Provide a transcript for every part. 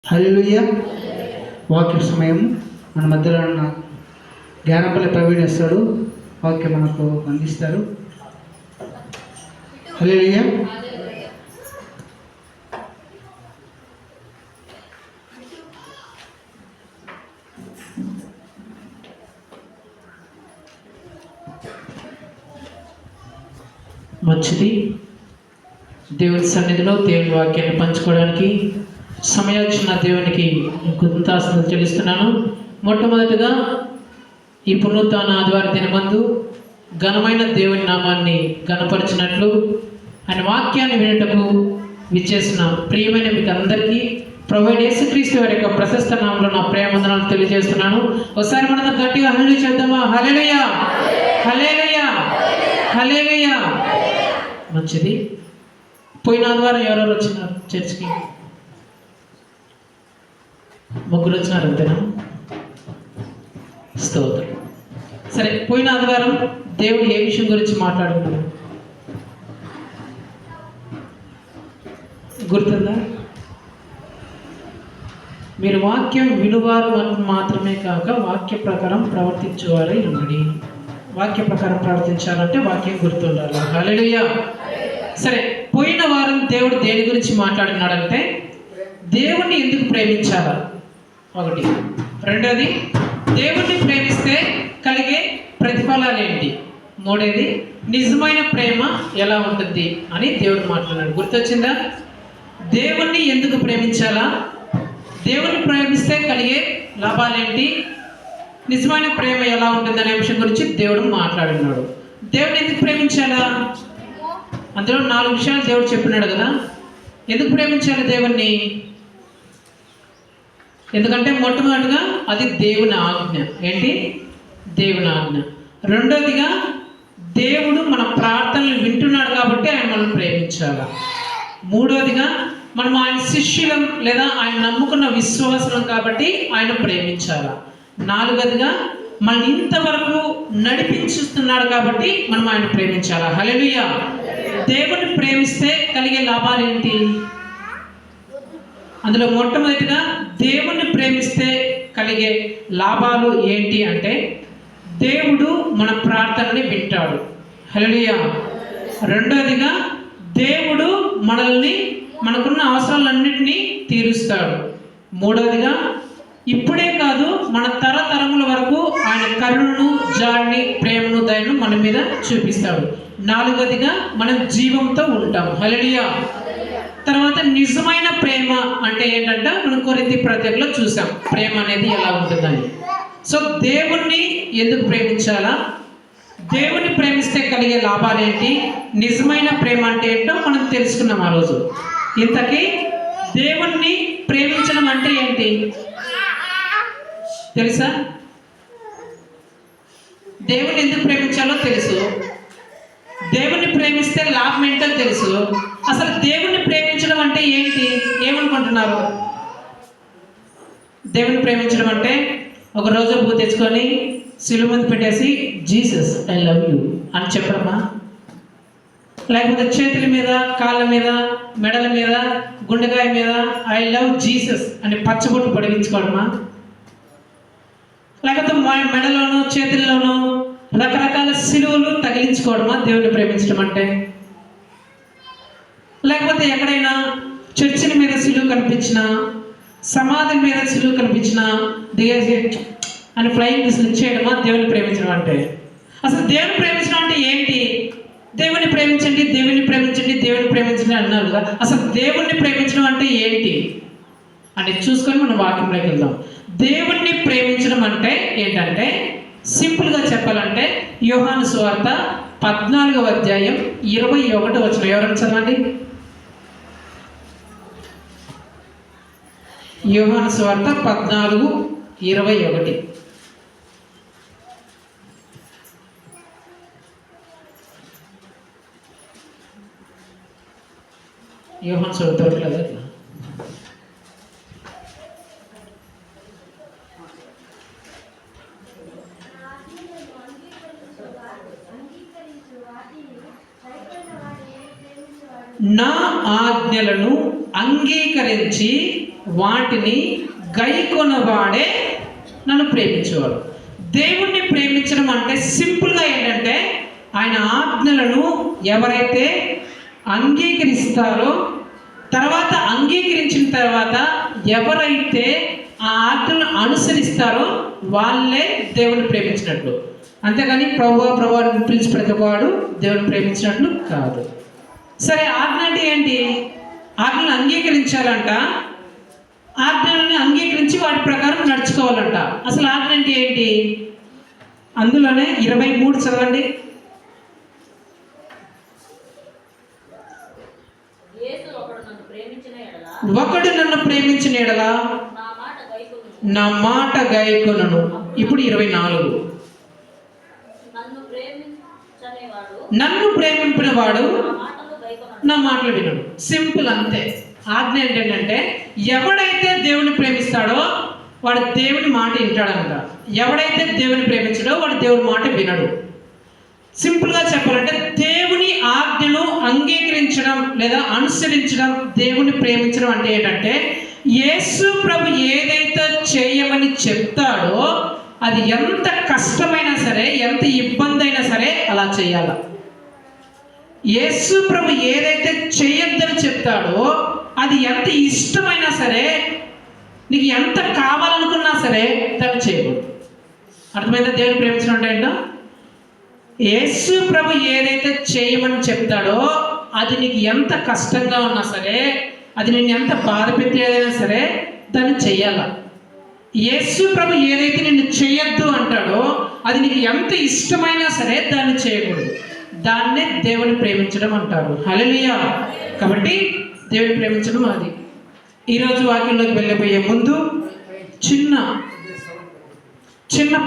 హల్లెలూయా. వాక్య సమయం మన మధ్యలో ఉన్న జ్ఞానపల్లి ప్రవీణ్ ఇస్తాడు, వాక్యం మనకు అందిస్తారు. హల్లెలూయా. మంచిది. దేవుని సన్నిధిలో దేవుని వాక్యాన్ని పంచుకోవడానికి సమయాచిన దేవునికి కృతజ్ఞతాస్తులు చెల్లిస్తున్నాను. మొట్టమొదటిగా ఈ పునరుత్థాన ఆదివారం దినమందు ఘనమైన దేవుని నామాన్ని ఘనపరిచినట్లు ఆయన వాక్యాన్ని వినటకు విచ్చేసిన ప్రియమైన మీకు అందరికీ ప్రభువైన యేసుక్రీస్తు వారి యొక్క ప్రశస్త నామంలో నా ప్రేమవందనాలు తెలియజేస్తున్నాను. ఒకసారి మనం గట్టిగా హల్లెలూయా చెప్దామా? హల్లెలూయా, హల్లెలూయా, హల్లెలూయా. మంచిది. పోయిన ఆదివారం ఎవరెవరు వచ్చినారు చర్చికి? ముగ్గురు వచ్చినారు, అంతేనా? స్తోత్రం. సరే, పోయిన ఆదివారం దేవుడు ఏ విషయం గురించి మాట్లాడుతున్నాడు గుర్తుందా? మీరు వాక్యం వినువారు మాత్రమే కాక వాక్య ప్రకారం ప్రవర్తించేవారై ఉండండి. వాక్య ప్రకారం ప్రవర్తించాలంటే వాక్యం గుర్తుండాలి. హల్లెలూయా. సరే, పోయిన వారం దేవుడు దేని గురించి మాట్లాడినాడంటే దేవుణ్ణి ఎందుకు ప్రేమించాలా ఒకటి, రెండోది దేవుణ్ణి ప్రేమిస్తే కలిగే ప్రతిఫలాలు ఏంటి, మూడోది నిజమైన ప్రేమ ఎలా ఉంటుంది అని దేవుడు మాట్లాడాడు. గుర్తొచ్చిందా? దేవుణ్ణి ఎందుకు ప్రేమించాలా, దేవుణ్ణి ప్రేమిస్తే కలిగే లాభాలేంటి, నిజమైన ప్రేమ ఎలా ఉంటుంది అనే విషయం గురించి దేవుడు మాట్లాడినాడు. దేవుడిని ఎందుకు ప్రేమించాలా? అందులో 4 విషయాలు దేవుడు చెప్పినాడు కదా. ఎందుకు ప్రేమించాలి దేవుణ్ణి? ఎందుకంటే మొట్టమొదటిగా అది దేవుని ఆజ్ఞ. ఏంటి? దేవుని ఆజ్ఞ. రెండోదిగా దేవుడు మన ప్రార్థనలు వింటున్నాడు కాబట్టి ఆయన మనం ప్రేమించాలి. మూడోదిగా మనం ఆయన శిష్యులం లేదా ఆయన నమ్ముకున్న విశ్వాసం కాబట్టి ఆయన ప్రేమించాలి. నాలుగోదిగా మనం ఇంతవరకు నడిపించుస్తున్నాడు కాబట్టి మనం ఆయన ప్రేమించాలి. హల్లెలూయా. దేవుని ప్రేమిస్తే కలిగే లాభాలు ఏంటి? అందులో మొట్టమొదటిగా దేవుణ్ణి ప్రేమిస్తే కలిగే లాభాలు ఏంటి అంటే దేవుడు మన ప్రార్థనని వింటాడు. హల్లెలూయా. రెండోదిగా దేవుడు మనల్ని మనకున్న అవసరాలన్నింటినీ తీరుస్తాడు. మూడోదిగా ఇప్పుడే కాదు మన తరతరముల వరకు ఆయన కరుణను, జాడిని, ప్రేమను, దయను మన మీద చూపిస్తాడు. నాలుగోదిగా మనం జీవంతో ఉంటాం. హల్లెలూయా. తర్వాత నిజమైన ప్రేమ అంటే ఏంటంటే మనం కొరింథీ పత్రికలో చూసాం ప్రేమ అనేది ఎలా ఉంటుందని. సో దేవుణ్ణి ఎందుకు ప్రేమించాలా, దేవుణ్ణి ప్రేమిస్తే కలిగే లాభాలేంటి, నిజమైన ప్రేమ అంటే ఏంటో మనం తెలుసుకున్నాం ఆ రోజు. ఇంతకీ దేవుణ్ణి ప్రేమించడం అంటే ఏంటి తెలుసా? దేవుణ్ణి ఎందుకు ప్రేమించాలో తెలుసు, దేవుణ్ణి ప్రేమిస్తే లాభం ఏంటో తెలుసు. అసలు దేవుణ్ణి ప్రేమించడం అంటే ఏంటి? ఏమనుకుంటున్నారు? దేవుణ్ణి ప్రేమించడం అంటే ఒక రోజు పువ్వు తెచ్చుకొని సిలువ మీద పెట్టేసి జీసస్ ఐ లవ్ యూ అని చెప్పడమా? లేకపోతే చేతుల మీద, కాళ్ళ మీద, మెడల మీద, గుండెకాయ మీద ఐ లవ్ జీసస్ అని పచ్చబొట్టు పొడిగించుకోవడమా? లేకపోతే మెడలోనూ చేతుల్లోనూ రకరకాల సిలువలు తగిలించుకోవడమా దేవుని ప్రేమించడం అంటే? లేకపోతే ఎక్కడైనా చర్చిల మీద సిలువ కనిపించినా, సమాధి మీద సిలువ కనిపించినా దిగేసి అని ఫ్లయింగ్ విసిల్ ఇచ్చేయడమా దేవుని ప్రేమించడం అంటే? అసలు దేవుని ప్రేమించడం అంటే ఏంటి? దేవుని ప్రేమించండి, దేవుని ప్రేమించండి, దేవుని ప్రేమించండి అన్నారు కదా. అసలు దేవుణ్ణి ప్రేమించడం అంటే ఏంటి అని చూసుకొని మనం వాక్యంలోకి వెళ్దాం. దేవుణ్ణి ప్రేమించడం అంటే ఏంటంటే సింపుల్గా చెప్పాలంటే యోహాను సువార్త 14వ అధ్యాయం 21వ వచనం ఎవరైనా చదవండి. యోహాను సువార్త 14:21. యోహాను సువార్త దొరకలేదా? నా ఆజ్ఞ ఆజ్ఞలను అంగీకరించి వాటిని గైకొనవాడే నన్ను ప్రేమించేవాడు. దేవుణ్ణి ప్రేమించడం అంటే సింపుల్గా ఏంటంటే ఆయన ఆజ్ఞలను ఎవరైతే అంగీకరిస్తారో, తర్వాత అంగీకరించిన తర్వాత ఎవరైతే ఆ ఆజ్ఞలను అనుసరిస్తారో వాళ్ళే దేవుని ప్రేమించినట్లు. అంతేగాని ప్రభు అని పిలిచి ప్రతివాడు దేవుని ప్రేమించినట్లు కాదు. సరే, ఆజ్ఞ అంటే ఏంటి? ఆజ్ఞలను అంగీకరించాలంట, ఆజ్ఞలను అంగీకరించి వాటి ప్రకారం నడుచుకోవాలంట. అసలు ఆజ్ఞ అంటే ఏంటి? అందులోనే 23 చదవండి. ఒకడు నన్ను ప్రేమించిన ఎడల నా మాట గైకొనును. ఇప్పుడు 24, నన్ను ప్రేమించిన వాడు నా మాటలు వినడు. సింపుల్, అంతే. ఆజ్ఞ ఏంటంటే ఎవడైతే దేవుని ప్రేమిస్తాడో వాడు దేవుని మాట వింటాడంట. ఎవడైతే దేవుని ప్రేమించాడో వాడు దేవుని మాట వినడు. సింపుల్గా చెప్పాలంటే దేవుని ఆజ్ఞను అంగీకరించడం లేదా అనుసరించడం, దేవుని ప్రేమించడం అంటే ఏంటంటే యేసు ప్రభు ఏదైతే చేయమని చెప్తాడో అది ఎంత కష్టమైనా సరే, ఎంత ఇబ్బంది అయినా సరే అలా చేయాల. యేసు ప్రభు ఏదైతే చేయొద్దని చెప్తాడో అది ఎంత ఇష్టమైనా సరే, నీకు ఎంత కావాలనుకున్నా సరే దాన్ని చేయకూడదు. అర్థమైందా? దేవుని ప్రేమించడం అంటే ఏంటో, యేసు ప్రభు ఏదైతే చేయమని చెప్తాడో అది నీకు ఎంత కష్టంగా ఉన్నా సరే, అది నేను ఎంత బాధ పెట్టేదైనా సరే దాన్ని చెయ్యాల. యేసు ప్రభు ఏదైతే నిన్ను చేయొద్దు అంటాడో అది నీకు ఎంత ఇష్టమైనా సరే దాన్ని చేయకూడదు. దాన్నే దేవుని ప్రేమించడం అంటారు. హల్లెలూయా. కాబట్టి దేవుని ప్రేమించడం అది. ఈరోజు వాక్యంలోకి వెళ్ళిపోయే ముందు చిన్న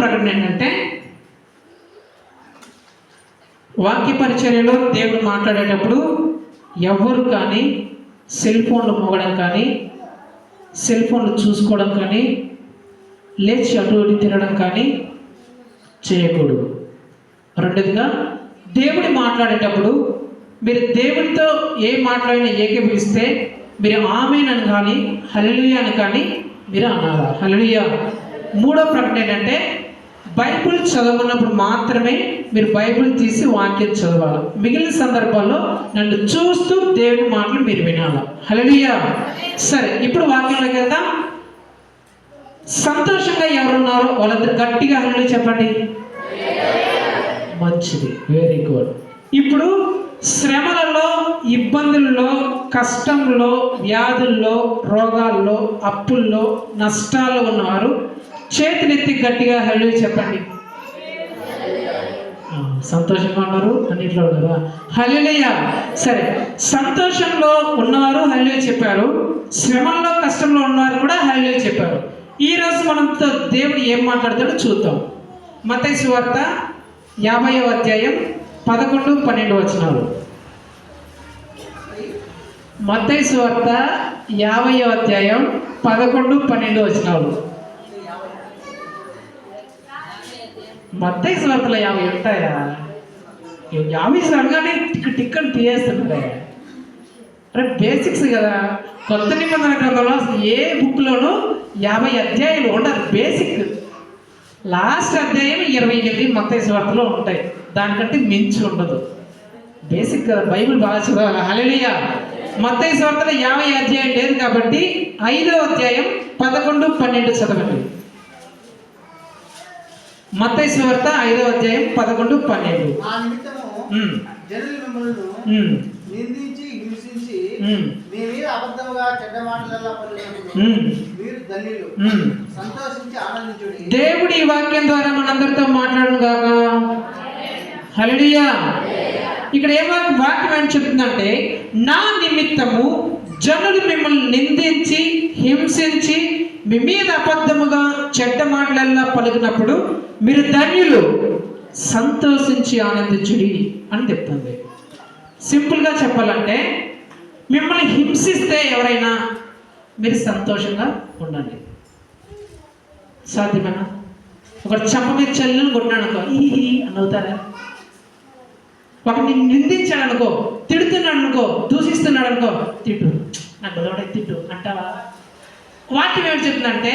ప్రకటన ఏంటంటే, వాక్య పరిచర్యలో దేవుడు మాట్లాడేటప్పుడు ఎవరు కానీ సెల్ ఫోన్లు మోగడం కానీ, సెల్ ఫోన్లు చూసుకోవడం కానీ, లేచి అటు ఇటు తినడం కానీ చేయకూడదు. రెండోదిగా, దేవుడు మాట్లాడేటప్పుడు మీరు దేవుడితో ఏ మాట్లాడినా ఏకీభవిస్తే మీరు ఆమేన్ అని కానీ హల్లెలూయా అని కానీ మీరు అనాలి. హల్లెలూయా. మూడో ప్రకటన ఏంటంటే బైబిల్ చదవనప్పుడు మాత్రమే మీరు బైబిల్ తీసి వాక్యం చదవాలి. మిగిలిన సందర్భాల్లో నన్ను చూస్తూ దేవుని మాటలు మీరు వినాలి. హల్లెలూయా. సరే, ఇప్పుడు వాక్యంలోకి వెళ్దాం. సంతోషంగా ఎవరున్నారో వాళ్ళందరూ గట్టిగా హల్లెలూయా చెప్పండి. మంచిది, వెరీ గుడ్. ఇప్పుడు శ్రమలలో, ఇబ్బందుల్లో, కష్టంలో, వ్యాధుల్లో, రోగాల్లో, అప్పుల్లో, నష్టాల్లో ఉన్నవారు చేతులెత్తి గట్టిగా హల్లెలూయా చెప్పండి. సంతోషంగా ఉన్నారు, అన్నిట్లో ఉన్నారా? హల్లెలూయా. సరే, సంతోషంలో ఉన్నవారు హల్లెలూయా చెప్పారు, శ్రమల్లో, కష్టంలో ఉన్నవారు కూడా హల్లెలూయా చెప్పారు. ఈరోజు మనతో దేవుడు ఏం మాట్లాడతాడో చూద్దాం. మత్తయి సువార్త 50వ అధ్యాయం 11, 12 వచనాలు. మత్తయి సువార్త 50వ అధ్యాయం 11, 12 వచనాలు. మత్తయి సువార్తలో 50 ఉంటాయా? 50 అనగానే టిక్కని తీయేస్తున్నారే. అరే, బేసిక్స్ కదా. కొత్త నిబంధన గ్రంథంలో అసలు ఏ బుక్లోనూ 50 అధ్యాయాలు ఉండదు. బేసిక్ లాస్ట్ అధ్యాయం 28 మత్తయి సువార్తలో ఉంటాయి. దానికంటే మించి ఉండదు. బేసిక్ కదా, బైబిల్ బాగా చదవాలి. హల్లెలూయా. మత్తయి సువార్తలో 50 అధ్యాయం లేదు కాబట్టి 5వ అధ్యాయం 11, 12 చదవండి. మత్తయి సువార్త 5వ అధ్యాయం 11, 12. జనులు మిమ్మల్ని నిందించి హింసించి మీ మీద అబద్ధముగా చెడ్డ మాటలలా పలికినప్పుడు మీరు ధన్యులు, సంతోషించి ఆనందించుడి. దేవుడి ఈ వాక్యం ద్వారా మనందరితో మాట్లాడను గాక. హల్లెలూయా. ఇక్కడ ఏ వాక్యం ఏం చెప్తుందంటే, నా నిమిత్తము జనులు మిమ్మల్ని నిందించి హింసించి మీ మీద అబద్ధముగా చెడ్డ మాటలల్లా పలికినప్పుడు మీరు ధన్యులు, సంతోషించి ఆనందించుడి అని చెప్తుంది. సింపుల్గా చెప్పాలంటే, మిమ్మల్ని హింసిస్తే ఎవరైనా మీరు సంతోషంగా ఉండండి. సాధ్యమేనా? ఒకటి చంప మీద చెల్లెలను కొట్టినాడు అనుకో, ఈ అని అవుతారా? ఒకటి నిన్ను నిందించాడు అనుకో, తిడుతున్నాడు అనుకో, దూషిస్తున్నాడు అనుకో, తిట్టు, నాకు గొడవడే తిట్టు అంటావా? వాక్యం ఏమిటి చెప్తుందంటే,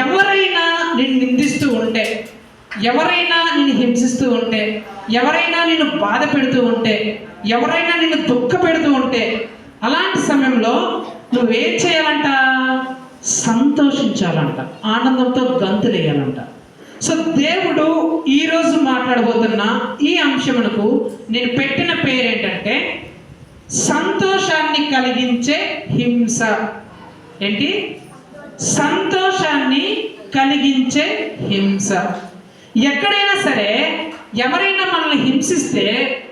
ఎవరైనా నిన్ను నిందిస్తూ ఉంటే, ఎవరైనా నిన్ను హింసిస్తూ ఉంటే, ఎవరైనా నిన్ను బాధ పెడుతూ ఉంటే, ఎవరైనా నిన్ను దుఃఖ పెడుతూ ఉంటే, అలాంటి సమయంలో నువ్వేం చేయాలంట? సంతోషించాలంట, ఆనందంతో గంతులేయాలంట. సో దేవుడు ఈరోజు మాట్లాడబోతున్న ఈ అంశమునకు నేను పెట్టిన పేరు ఏంటంటే, సంతోషాన్ని కలిగించే హింస. ఏంటి? సంతోషాన్ని కలిగించే హింస. ఎక్కడైనా సరే ఎవరైనా మనల్ని హింసిస్తే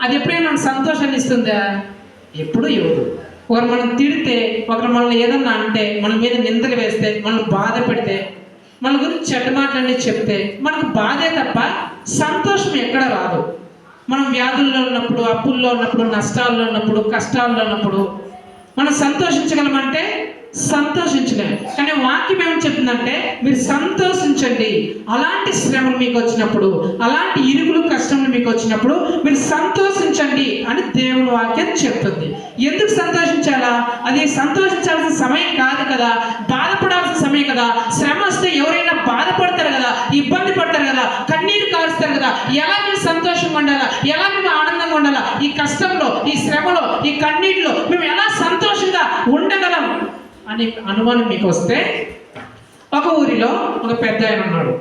అది ఎప్పుడైనా మనకు సంతోషాన్ని ఇస్తుందా? ఎప్పుడు ఇవ్వదు. ఒకరు మనం తిడితే, ఒకరు మనల్ని ఏదన్నా అంటే, మన మీద నిందలు వేస్తే, మనల్ని బాధ పెడితే, మన గురించి చెడ్డ మాటలన్నీ చెప్తే మనకు బాధే తప్ప సంతోషం ఎక్కడ రాదు. మనం వ్యాధుల్లో ఉన్నప్పుడు, అప్పుల్లో ఉన్నప్పుడు, నష్టాల్లో ఉన్నప్పుడు, కష్టాల్లో ఉన్నప్పుడు మనం సంతోషించగలమంటే సంతోషించలేము. కానీ వాక్యం ఏమని చెప్తుందంటే, మీరు సంతోషించండి. అలాంటి శ్రమలు మీకు వచ్చినప్పుడు, అలాంటి ఇరుగులు కష్టములు మీకు వచ్చినప్పుడు మీరు సంతోషించండి అని దేవుని వాక్యం చెప్తుంది. ఎందుకు సంతోషించాలా? అది సంతోషించాల్సిన సమయం కాదు కదా, బాధపడాల్సిన సమయం కదా. శ్రమ వస్తే ఎవరైనా బాధపడతారు కదా, ఇబ్బంది పడతారు కదా, కన్నీరు కారుస్తారు కదా. ఎలా మీరు సంతోషంగా ఉండాలా? ఎలా మేము ఆనందంగా ఉండాలా? ఈ కష్టంలో, ఈ శ్రమలో, ఈ కన్నీటిలో మేము ఎలా సంతోషంగా ఉండగలం అని అనుమానం మీకు వస్తే, ఒక ఊరిలో ఒక పెద్ద ఆయన ఉన్నాడు.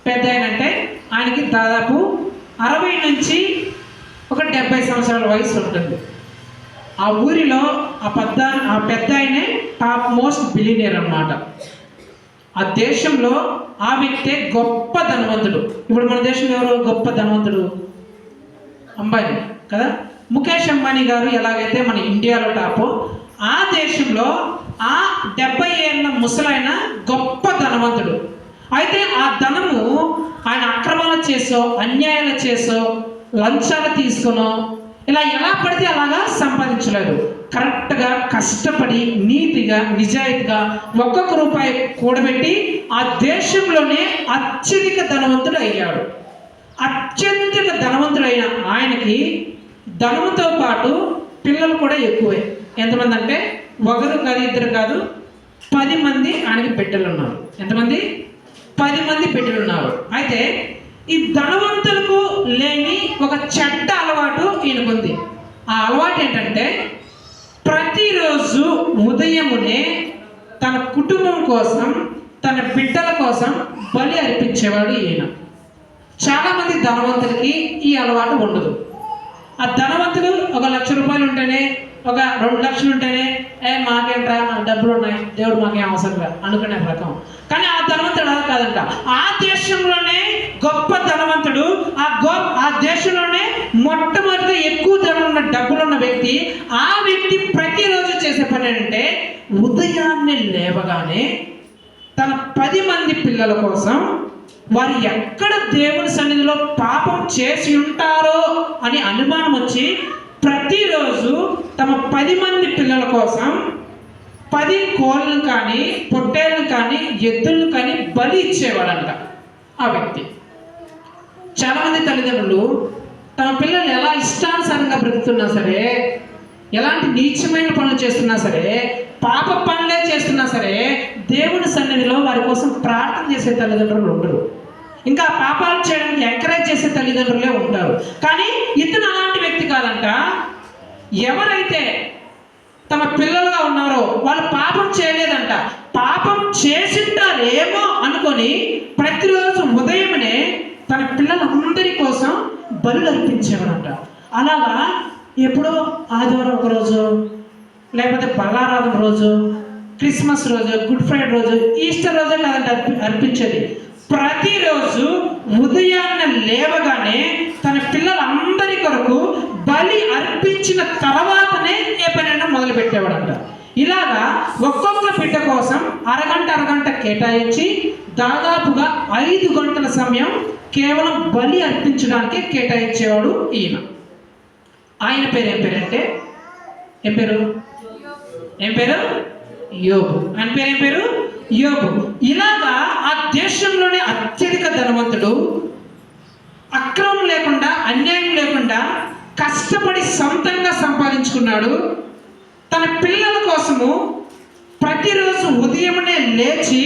పెద్ద ఆయన అంటే ఆయనకి దాదాపు 60 నుంచి ఒక 70 సంవత్సరాల వయసు ఉంటుంది. ఆ ఊరిలో ఆ పెద్ద ఆయనే టాప్ మోస్ట్ బిలియనీర్ అన్నమాట. ఆ దేశంలో ఆ వ్యక్తే గొప్ప ధనవంతుడు. ఇప్పుడు మన దేశంలో ఎవరు గొప్ప ధనవంతుడు? అంబానీ కదా. ముఖేష్ అంబానీ గారు ఎలాగైతే మన ఇండియాలో టాపో, ఆ దేశంలో ఆ 70 ఏళ్ళ ముసలైన గొప్ప ధనవంతుడు. అయితే ఆ ధనము ఆయన అక్రమాలు చేసో, అన్యాయాలు చేసో, లంచాలు తీసుకునో, ఇలా ఎలా పడితే అలాగా సంపాదించలేదు. కరెక్ట్గా కష్టపడి నీతిగా నిజాయితీగా ఒక్కొక్క రూపాయి కూడబెట్టి ఆ దేశంలోనే అత్యధిక ధనవంతుడు అయ్యాడు. అత్యధిక ధనవంతుడైన ఆయనకి ధనముతో పాటు పిల్లలు కూడా ఎక్కువే. ఎంతమంది అంటే ఒకరు కాదు, ఇద్దరు కాదు, 10 మంది ఆయనకి బిడ్డలు ఉన్నారు. ఎంతమంది? 10 మంది బిడ్డలు ఉన్నారు. అయితే ఈ ధనవంతులకు లేని ఒక చెడ్డ అలవాటు ఈయనకుంది. ఆ అలవాటు ఏంటంటే, ప్రతిరోజు ఉదయమునే తన కుటుంబం కోసం, తన బిడ్డల కోసం బలి అర్పించేవాడు ఈయన. చాలామంది ధనవంతులకి ఈ అలవాటు ఉండదు. ఆ ధనవంతులు ఒక 1,00,000 రూపాయలు ఉంటేనే, ఒక 2 లక్షలు ఉంటేనే, మాకేంట్రా, మాకు డబ్బులు ఉన్నాయి, దేవుడు మాకేం అవసరం రా అనుకునే రకం. కానీ ఆ ధనవంతుడు అలా కాదంట. ఆ దేశంలోనే గొప్ప ధనవంతుడు, ఆ దేశంలోనే మొట్టమొదటిగా ఎక్కువ ధనం ఉన్న డబ్బులున్న వ్యక్తి. ఆ వ్యక్తి ప్రతిరోజు చేసే పని ఏంటంటే, ఉదయాన్నే లేవగానే తన 10 మంది పిల్లల కోసం, వారు ఎక్కడ దేవుని సన్నిధిలో పాపం చేసి ఉంటారో అని అనుమానం వచ్చి, ప్రతిరోజు తమ 10 మంది పిల్లల కోసం 10 కోళ్ళను కానీ, పొట్టేళ్ళను కానీ, ఎద్దులను కానీ బలి ఇచ్చేవాడంట ఆ వ్యక్తి. చాలామంది తల్లిదండ్రులు తమ పిల్లలు ఎలా ఇష్టానుసారంగా బ్రతుకుతున్నా సరే, ఎలాంటి నీచమైన పనులు చేస్తున్నా సరే, పాప పనులే చేస్తున్నా సరే, దేవుని సన్నిధిలో వారి కోసం ప్రార్థన చేసే తల్లిదండ్రులు ఉండరు. ఇంకా పాపాలు చేయడానికి ఎంకరేజ్ చేసే తల్లిదండ్రులే ఉంటారు. కానీ ఇతను అలాంటి వ్యక్తి కాదంట. ఎవరైతే తమ పిల్లలుగా ఉన్నారో వాళ్ళు పాపం చేయలేదంట, పాపం చేసింటారేమో అనుకొని ప్రతిరోజు ఉదయమునే తన పిల్లలందరి కోసం బలులు అర్పించేవాడంట. అలాగా ఎప్పుడో ఆదివారం ఒక రోజు, లేకపోతే బల్లారాధన రోజు, క్రిస్మస్ రోజు, గుడ్ ఫ్రైడే రోజు, ఈస్టర్ రోజు కాదంట అర్పించేది. ప్రతిరోజు ఉదయాన్నే లేవగానే తన పిల్లలందరి కొరకు బలి అర్పించిన తర్వాతనే ఏ పనైనా మొదలు పెట్టేవాడంట. ఇలాగా ఒక్కొక్క బిడ్డ కోసం అరగంట కేటాయించి దాదాపుగా 5 గంటల సమయం కేవలం బలి అర్పించడానికి కేటాయించేవాడు ఈయన. ఆయన పేరు ఏం పేరు? యోబు. ఆయన పేరు యోబు. ఇలాగా ఆ దేశంలోనే అత్యధిక ధనవంతుడు, అక్రమం లేకుండా, అన్యాయం లేకుండా, కష్టపడి సొంతంగా సంపాదించుకున్నాడు. తన పిల్లల కోసము ప్రతిరోజు ఉదయమునే లేచి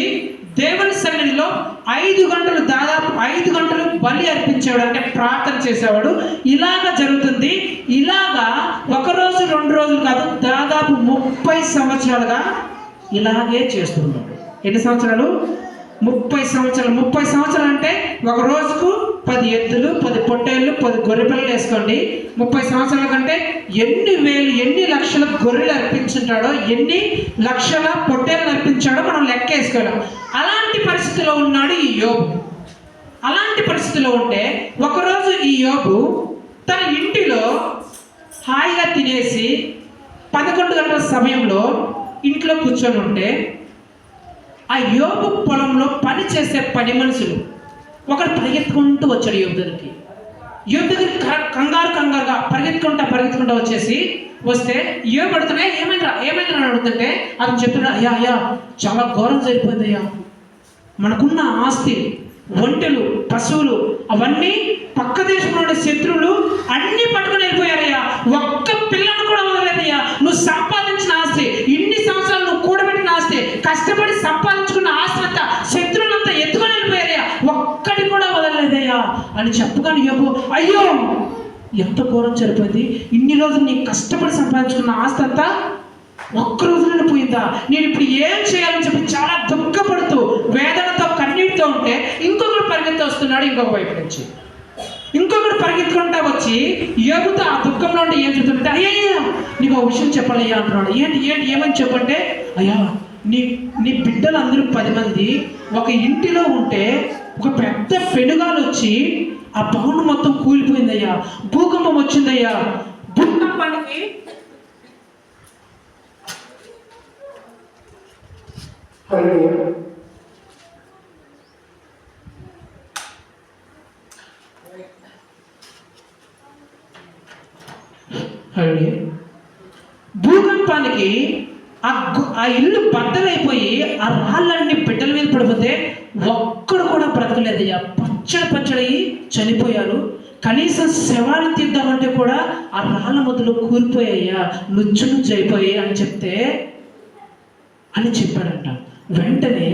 దేవుని సన్నిధిలో 5 గంటలు, దాదాపు 5 గంటలు బలి అర్పించేవాడు, అంటే ప్రార్థన చేసేవాడు. ఇలాగా జరుగుతుంది. ఇలాగా 1 రోజు 2 రోజులు కాదు, దాదాపు 30 సంవత్సరాలుగా ఇలాగే చేస్తున్నాడు. ఎన్ని సంవత్సరాలు? 30 సంవత్సరాలు. 30 సంవత్సరాలు అంటే ఒక రోజుకు 10 ఎద్దులు, 10 పొట్టేళ్ళు, 10 గొర్రె పిల్లలు వేసుకోండి. 30 సంవత్సరాల కంటే ఎన్ని వేలు, ఎన్ని లక్షల గొర్రెలు అర్పించుంటాడో, ఎన్ని లక్షల పొట్టేళ్ళు అర్పించాడో మనం లెక్క వేసుకోలేం. అలాంటి పరిస్థితిలో ఉన్నాడు ఈ యోబు. అలాంటి పరిస్థితిలో ఉంటే ఒకరోజు ఈ యోబు తన ఇంటిలో హాయిగా తినేసి 11 గంటల సమయంలో ఇంట్లో కూర్చొని ఉంటే ఆ యోబు పొలంలో పని చేసే పని మనుషులు ఒకడు పరిగెత్తుకుంటూ వచ్చాడు యోబు దగ్గరికి. యోబు దగ్గరికి కంగారుగా పరిగెత్తుకుంటా వచ్చేసి వస్తే యోబు అడుగుతున్నాయి, ఏమైందిరా అని అడుగుతుంటే అతను చెప్తున్నాడు, అయ్యా చాలా ఘోరం జరిగిపోయింది అయ్యా. మనకున్న ఆస్తి, ఒంటెలు, పశువులు అవన్నీ పక్క దేశంలో శత్రువులు అన్నీ పట్టుకుని వెళ్ళిపోయారయ్యా. ఒక్క పిల్లను కూడా వదలలేదయ్యా. నువ్వు సంపాదించిన ఆస్తి, ఇన్ని సంవత్సరాలు నువ్వు కూడబెట్టిన ఆస్తి, కష్టపడి సంపాదించుకున్న ఆస్తి అంతా శత్రువులంతా ఎత్తుకొని వెళ్ళిపోయారయ్యా. ఒక్కటి కూడా వదలలేదయ్యా అని చెప్పగానే యోబు, అయ్యో ఎంత ఘోరం సరిపోయింది. ఇన్ని రోజులు నీ కష్టపడి సంపాదించుకున్న ఆస్తి అంతా ఒక్క రోజులోనే పోయిందా? నేను ఇప్పుడు ఏం చేయాలని చెప్పి చాలా దుఃఖపడుతూ వేదనతో కన్నీటితో ఉంటే ఇంకొకరు పరిగెత్తి వస్తున్నాడు. ఇంకొక వైపు నుంచి ఇంకొకరు పరిగెత్తుకుంటా వచ్చి యోబుతో ఆ దుఃఖంలో ఉంటే ఏం చెప్తుంటే, అయ్యా నీకు ఒక విషయం చెప్పాలయ్యా అంటున్నాడు. ఏంటి ఏమని చెప్పంటే, అయ్యా నీ బిడ్డలు అందరూ 10 మంది ఒక ఇంటిలో ఉంటే ఒక పెద్ద పెనుగాలు వచ్చి ఆ భవనం మొత్తం కూలిపోయిందయ్యా. భూకంపం వచ్చిందయ్యా. భూకంపానికి భూకంపానికి ఆ ఇల్లు బద్దలైపోయి ఆ రాళ్ళన్నీ బిడ్డల మీద పడిపోతే ఒక్కడు కూడా బ్రతకలేదయ్యా. పచ్చడి చనిపోయారు. కనీసం శవాన్ని తీద్దామంటే కూడా ఆ రాళ్ళ మొదలు కూలిపోయాయ్యా, నుచ్చు అయిపోయాయి అని చెప్తే అని చెప్పాడంట. వెంటనే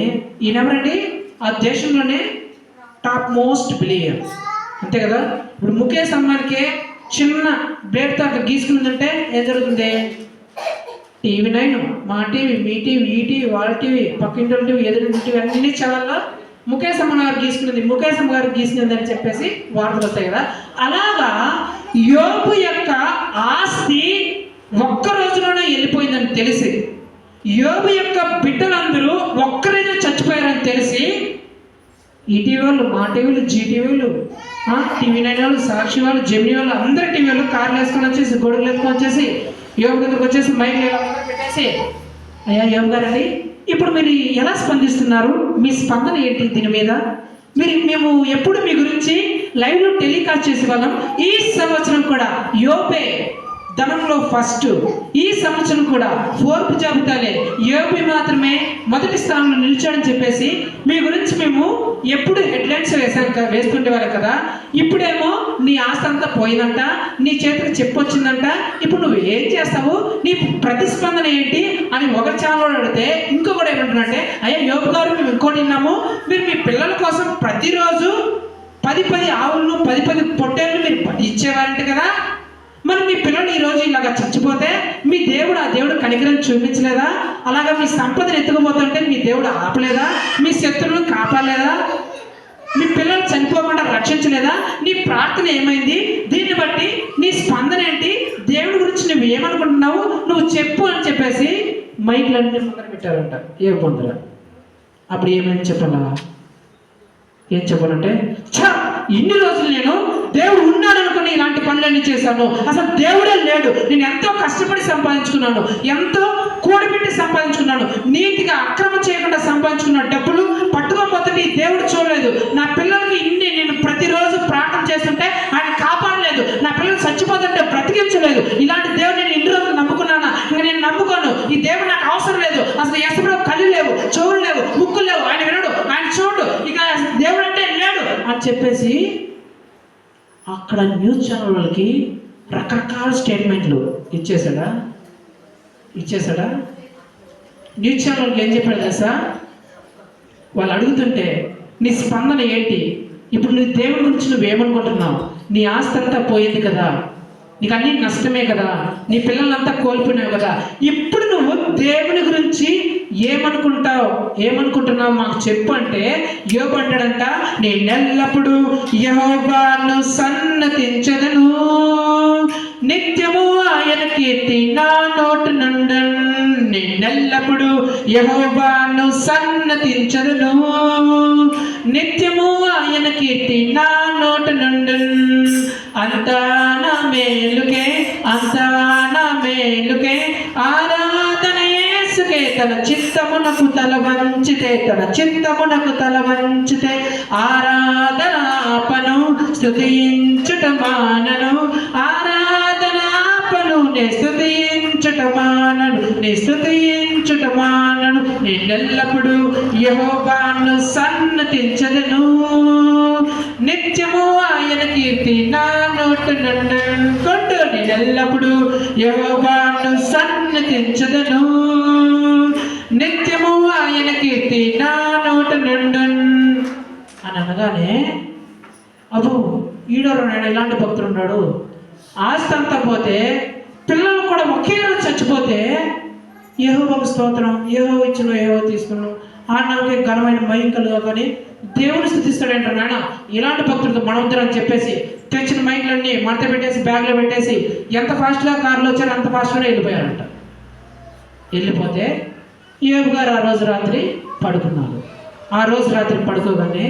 ఈయనెవరండి? ఆ దేశంలోనే టాప్ మోస్ట్ బిలియర్, అంతే కదా. ఇప్పుడు ముఖేష్ అంబానీకే చిన్న బ్లేడ్తో అట్లా గీసుకుందంటే ఏం జరుగుతుంది? TV9, మా టీవీ, మీ టీవీ, ఈ టీవీ, వాళ్ళ టీవీ, పక్కింటి టీవీ, ఎదురింటి టీవీ అన్ని ఛానల్లో ముఖేష్ అంబానీ గారు గీసుకున్నది, ముఖేష్ అంబానీ గారు గీసుకున్నది అని చెప్పేసి వార్తలు వస్తాయి కదా. అలాగా యోబు యొక్క ఆస్తి ఒక్క రోజులోనే వెళ్ళిపోయిందని తెలిసి, యోబు యొక్క బిడ్డలందరూ ఒక్కరైనా చచ్చిపోయారని తెలిసి ఈటీవీ వాళ్ళు, మా టీవీలు, జీటీవీలు, TV9 వాళ్ళు, సాక్షి వాళ్ళు, జెమినీ వాళ్ళు, అందరి టీవీ వాళ్ళు కార్లు వేసుకొని వచ్చేసి, గొడుగులు వేసుకొని వచ్చేసి యోబు దగ్గరకు వచ్చేసి మైక్ పెట్టేసి, అయ్యా యోబు గారండి, ఇప్పుడు మీరు ఎలా స్పందిస్తున్నారు? మీ స్పందన ఏంటి దీని మీద? మేము ఎప్పుడు మీ గురించి లైవ్లో టెలికాస్ట్ చేసేవాళ్ళం. ఈ సంవత్సరం కూడా యోబే ధనంలో ఫస్ట్. ఈ సంవత్సరం కూడా 4th జాబితాలే యోబు మాత్రమే మొదటి స్థానంలో నిలిచాడని చెప్పేసి మీ గురించి మేము ఎప్పుడు హెడ్లైన్స్ వేసుకుంటే వాళ్ళం కదా. ఇప్పుడేమో నీ ఆస్తి అంతా పోయిందంట, నీ చేతికి చెప్పొచ్చిందంట, ఇప్పుడు నువ్వు ఏం చేస్తావు, నీ ప్రతిస్పందన ఏంటి అని ఒక ఛానల్ అడిగితే ఇంకొకటి ఏమంటున్నారంటే, అయ్యా యోబు గారు మేము ఇంకోటి విన్నాము, మీరు మీ పిల్లల కోసం ప్రతిరోజు 10 ఆవులను 10 పొట్టేళ్ళు మీరు 10 ఇచ్చేవారంట కదా. మరి మీ పిల్లలు ఈరోజు ఇలాగా చచ్చిపోతే మీ దేవుడు, ఆ దేవుడు కనికరం చూపించలేదా? అలాగా మీ సంపదను ఎత్తుకుపోతుంటే మీ దేవుడు ఆపలేదా? మీ శత్రువులను కాపాడలేదా? మీ పిల్లలు చనిపోకుండా రక్షించలేదా? నీ ప్రార్థన ఏమైంది? దీన్ని బట్టి నీ స్పందన ఏంటి? దేవుడి గురించి నువ్వు ఏమనుకుంటున్నావు, నువ్వు చెప్పు అని చెప్పేసి మైక్లన్నీ ముందర పెట్టారంట ఏ పొందరా. అప్పుడు ఏమైంది చెప్పాలా? ఏం చెప్పాలంటే, ఇన్ని రోజులు నేను దేవుడు ఉన్నాడు అనుకుని ఇలాంటి పనులన్నీ చేశాను, అసలు దేవుడే లేడు, నేను ఎంతో కష్టపడి సంపాదించుకున్నాను, ఎంతో కూడబెట్టి సంపాదించుకున్నాను, నీతిగా అక్రమం చేయకుండా సంపాదించుకున్న డబ్బులు పట్టుకోకపోతే దేవుడు చూడలేదు, నా పిల్లలకి ఇన్ని నేను ప్రతిరోజు ప్రార్థన చేస్తుంటే ఆయన కాపాడలేదు, నా పిల్లలు చచ్చిపోతుంటే బ్రతికించలేదు, ఇలాంటి దేవుడు నేను ఇన్ని రోజులు నమ్ముకున్నానా? ఇంకా నేను నమ్ముకోను, ఈ దేవుడు నాకు అవసరం లేదు, అసలు ఎసలో కళ్ళు లేవు, చెవులు లేవు, ముక్కులు లేవు, ఆయన వినడు, ఆయన చూడు, ఇక దేవుడు అంటే లేడు అని చెప్పేసి అక్కడ న్యూస్ ఛానల్ వాళ్ళకి రకరకాల స్టేట్మెంట్లు ఇచ్చేసాడా? న్యూస్ ఛానల్ ఏం చెప్పాడు తెలుసా? వాళ్ళు అడుగుతుంటే నీ స్పందన ఏంటి? ఇప్పుడు నీ దేవుడి గురించి నువ్వేమనుకుంటున్నావు? నీ ఆస్తి అంతా పోయింది కదా, నీకు అన్నీ నష్టమే కదా, నీ పిల్లలంతా కోల్పోయినావు కదా, ఇప్పుడు నువ్వు దేవుని గురించి ఏమనుకుంటున్నావు మాకు చెప్పు అంటే యోబు అంటాడంట, నేనెల్లప్పుడూ యెహోవాను సన్నతించెదను, నిత్యము ఆయన కీర్తి నా నోటి నుండెను. నేనెల్లప్పుడూ యెహోవాను సన్నతించెదను, నిత్యము ఆయన కీర్తి నా నోటి నుండెను. అంతా నా మేలుకే ఆరాధన యేసుకే, తన చిత్తమునకు తల వంచితే ఆరాధన ఆపను, స్తుతించుట మానను, ఆరాధన ఆపను, నే స్తుతించుట మానను. నేనెల్లప్పుడూ యెహోవాను సన్నతించెదను, నిత్యము ఆయన కీర్తి నా నోటి నుండెను. నేనెల్లప్పుడూ యెహోవాను సన్నతించెదను, నిత్యము ఆయన కీర్తి నా నోటి నుండెను అని అనగానే, అబ్బో ఈడోరు నాడు ఇలాంటి భక్తుడు ఉన్నాడు, ఆస్తి అంతా పోతే పిల్లలు కూడా ఒకే రోజు చచ్చిపోతే యెహోవాకు స్తోత్రం, యెహోవా ఇచ్చిన యెహోవా తీసుకున్నాను, ఆ నాకే ఘనమైన మహిమ కలుగా కానీ దేవుని స్థుతిస్తాడంటారు. నాయన ఇలాంటి భక్తులతో మనవద్దరు అని చెప్పేసి తెచ్చిన మైకులన్నీ మడత పెట్టేసి బ్యాగ్లో పెట్టేసి ఎంత ఫాస్ట్గా కారులో వచ్చారో అంత ఫాస్ట్గానే వెళ్ళిపోయారంట. వెళ్ళిపోతే యోబు గారు ఆ రోజు రాత్రి పడుకున్నారు. ఆ రోజు రాత్రి పడుకోగానే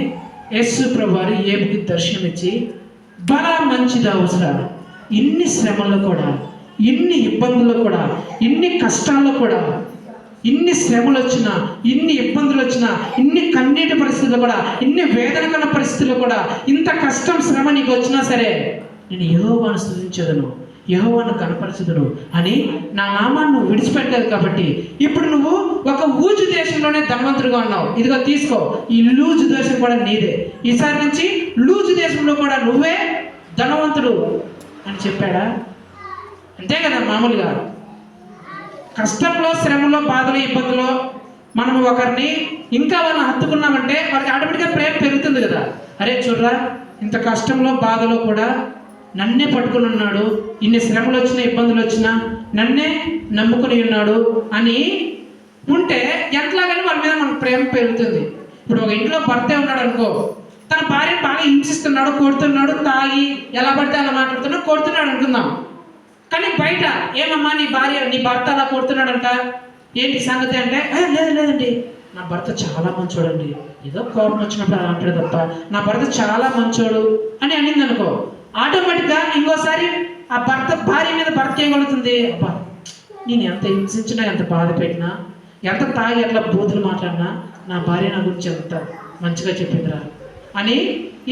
యేసు ప్రభు వారు యోబుకి దర్శనం ఇచ్చి, బలా మంచిది అవసరం, ఇన్ని శ్రమల్లో కూడా, ఇన్ని ఇబ్బందుల్లో కూడా, ఇన్ని కష్టాల్లో కూడా, ఇన్ని శ్రమలు వచ్చినా, ఇన్ని ఇబ్బందులు వచ్చినా, ఇన్ని కన్నీటి పరిస్థితుల్లో కూడా, ఇన్ని వేదనకర పరిస్థితుల్లో కూడా, ఇంత కష్టం శ్రమ నీకు వచ్చినా సరే నేను యెహోవాను స్తుతించెదను, యెహోవాను కనపరచుదును అని నా నామాన్ని నువ్వు విడిచిపెట్టలేదు కాబట్టి ఇప్పుడు నువ్వు ఒక ఊజు దేశంలోనే ధనవంతుడిగా ఉన్నావు. ఇదిగో తీసుకో, ఈ లూజు దేశం కూడా నీదే, ఈసారి నుంచి లూజు దేశంలో కూడా నువ్వే ధనవంతుడు అని చెప్పాడా? అంతే కదా. మామూలుగా కష్టంలో, శ్రమలో, బాధలో, ఇబ్బందులో మనం ఒకరిని ఇంకా వాళ్ళని హత్తుకున్నామంటే వాళ్ళకి ఆటోమేటిక్గా ప్రేమ పెరుగుతుంది కదా. అరే చూడరా, ఇంత కష్టంలో బాధలో కూడా నన్నే పట్టుకుని ఉన్నాడు, ఇన్ని శ్రమలు వచ్చినా ఇబ్బందులు వచ్చినా నన్నే నమ్ముకుని ఉన్నాడు అని ఉంటే ఎట్లాగని వాళ్ళ మీద మనకు ప్రేమ పెరుగుతుంది. ఇప్పుడు ఒక ఇంట్లో భర్తే ఉన్నాడు అనుకో, తన భార్య బాగా హింసిస్తున్నాడు, కొడుతున్నాడు, తాగి ఎలా పడితే అలా మాట్లాడుతున్నాడు, కొడుతున్నాడు అనుకుందాం. కానీ బయట ఏమమ్మా నీ భర్త అలా కొడుతున్నాడంట, ఏంటి సంగతి అంటే లేదండి నా భర్త చాలా మంచోడండి, ఏదో కోపం వచ్చినప్పుడు అలా అంటాడు తప్ప నా భర్త చాలా మంచోడు అని అనింది అనుకో, ఆటోమేటిక్గా ఇంకోసారి ఆ భార్య మీద భర్త ఏం కలుగుతుంది, అబ్బా నేను ఎంత హింసించినా, ఎంత బాధ పెట్టినా, ఎంత తాగి ఎట్లా బూతులు మాట్లాడినా నా భార్య నా గురించి ఎంత మంచిగా చెప్పిందిరా అని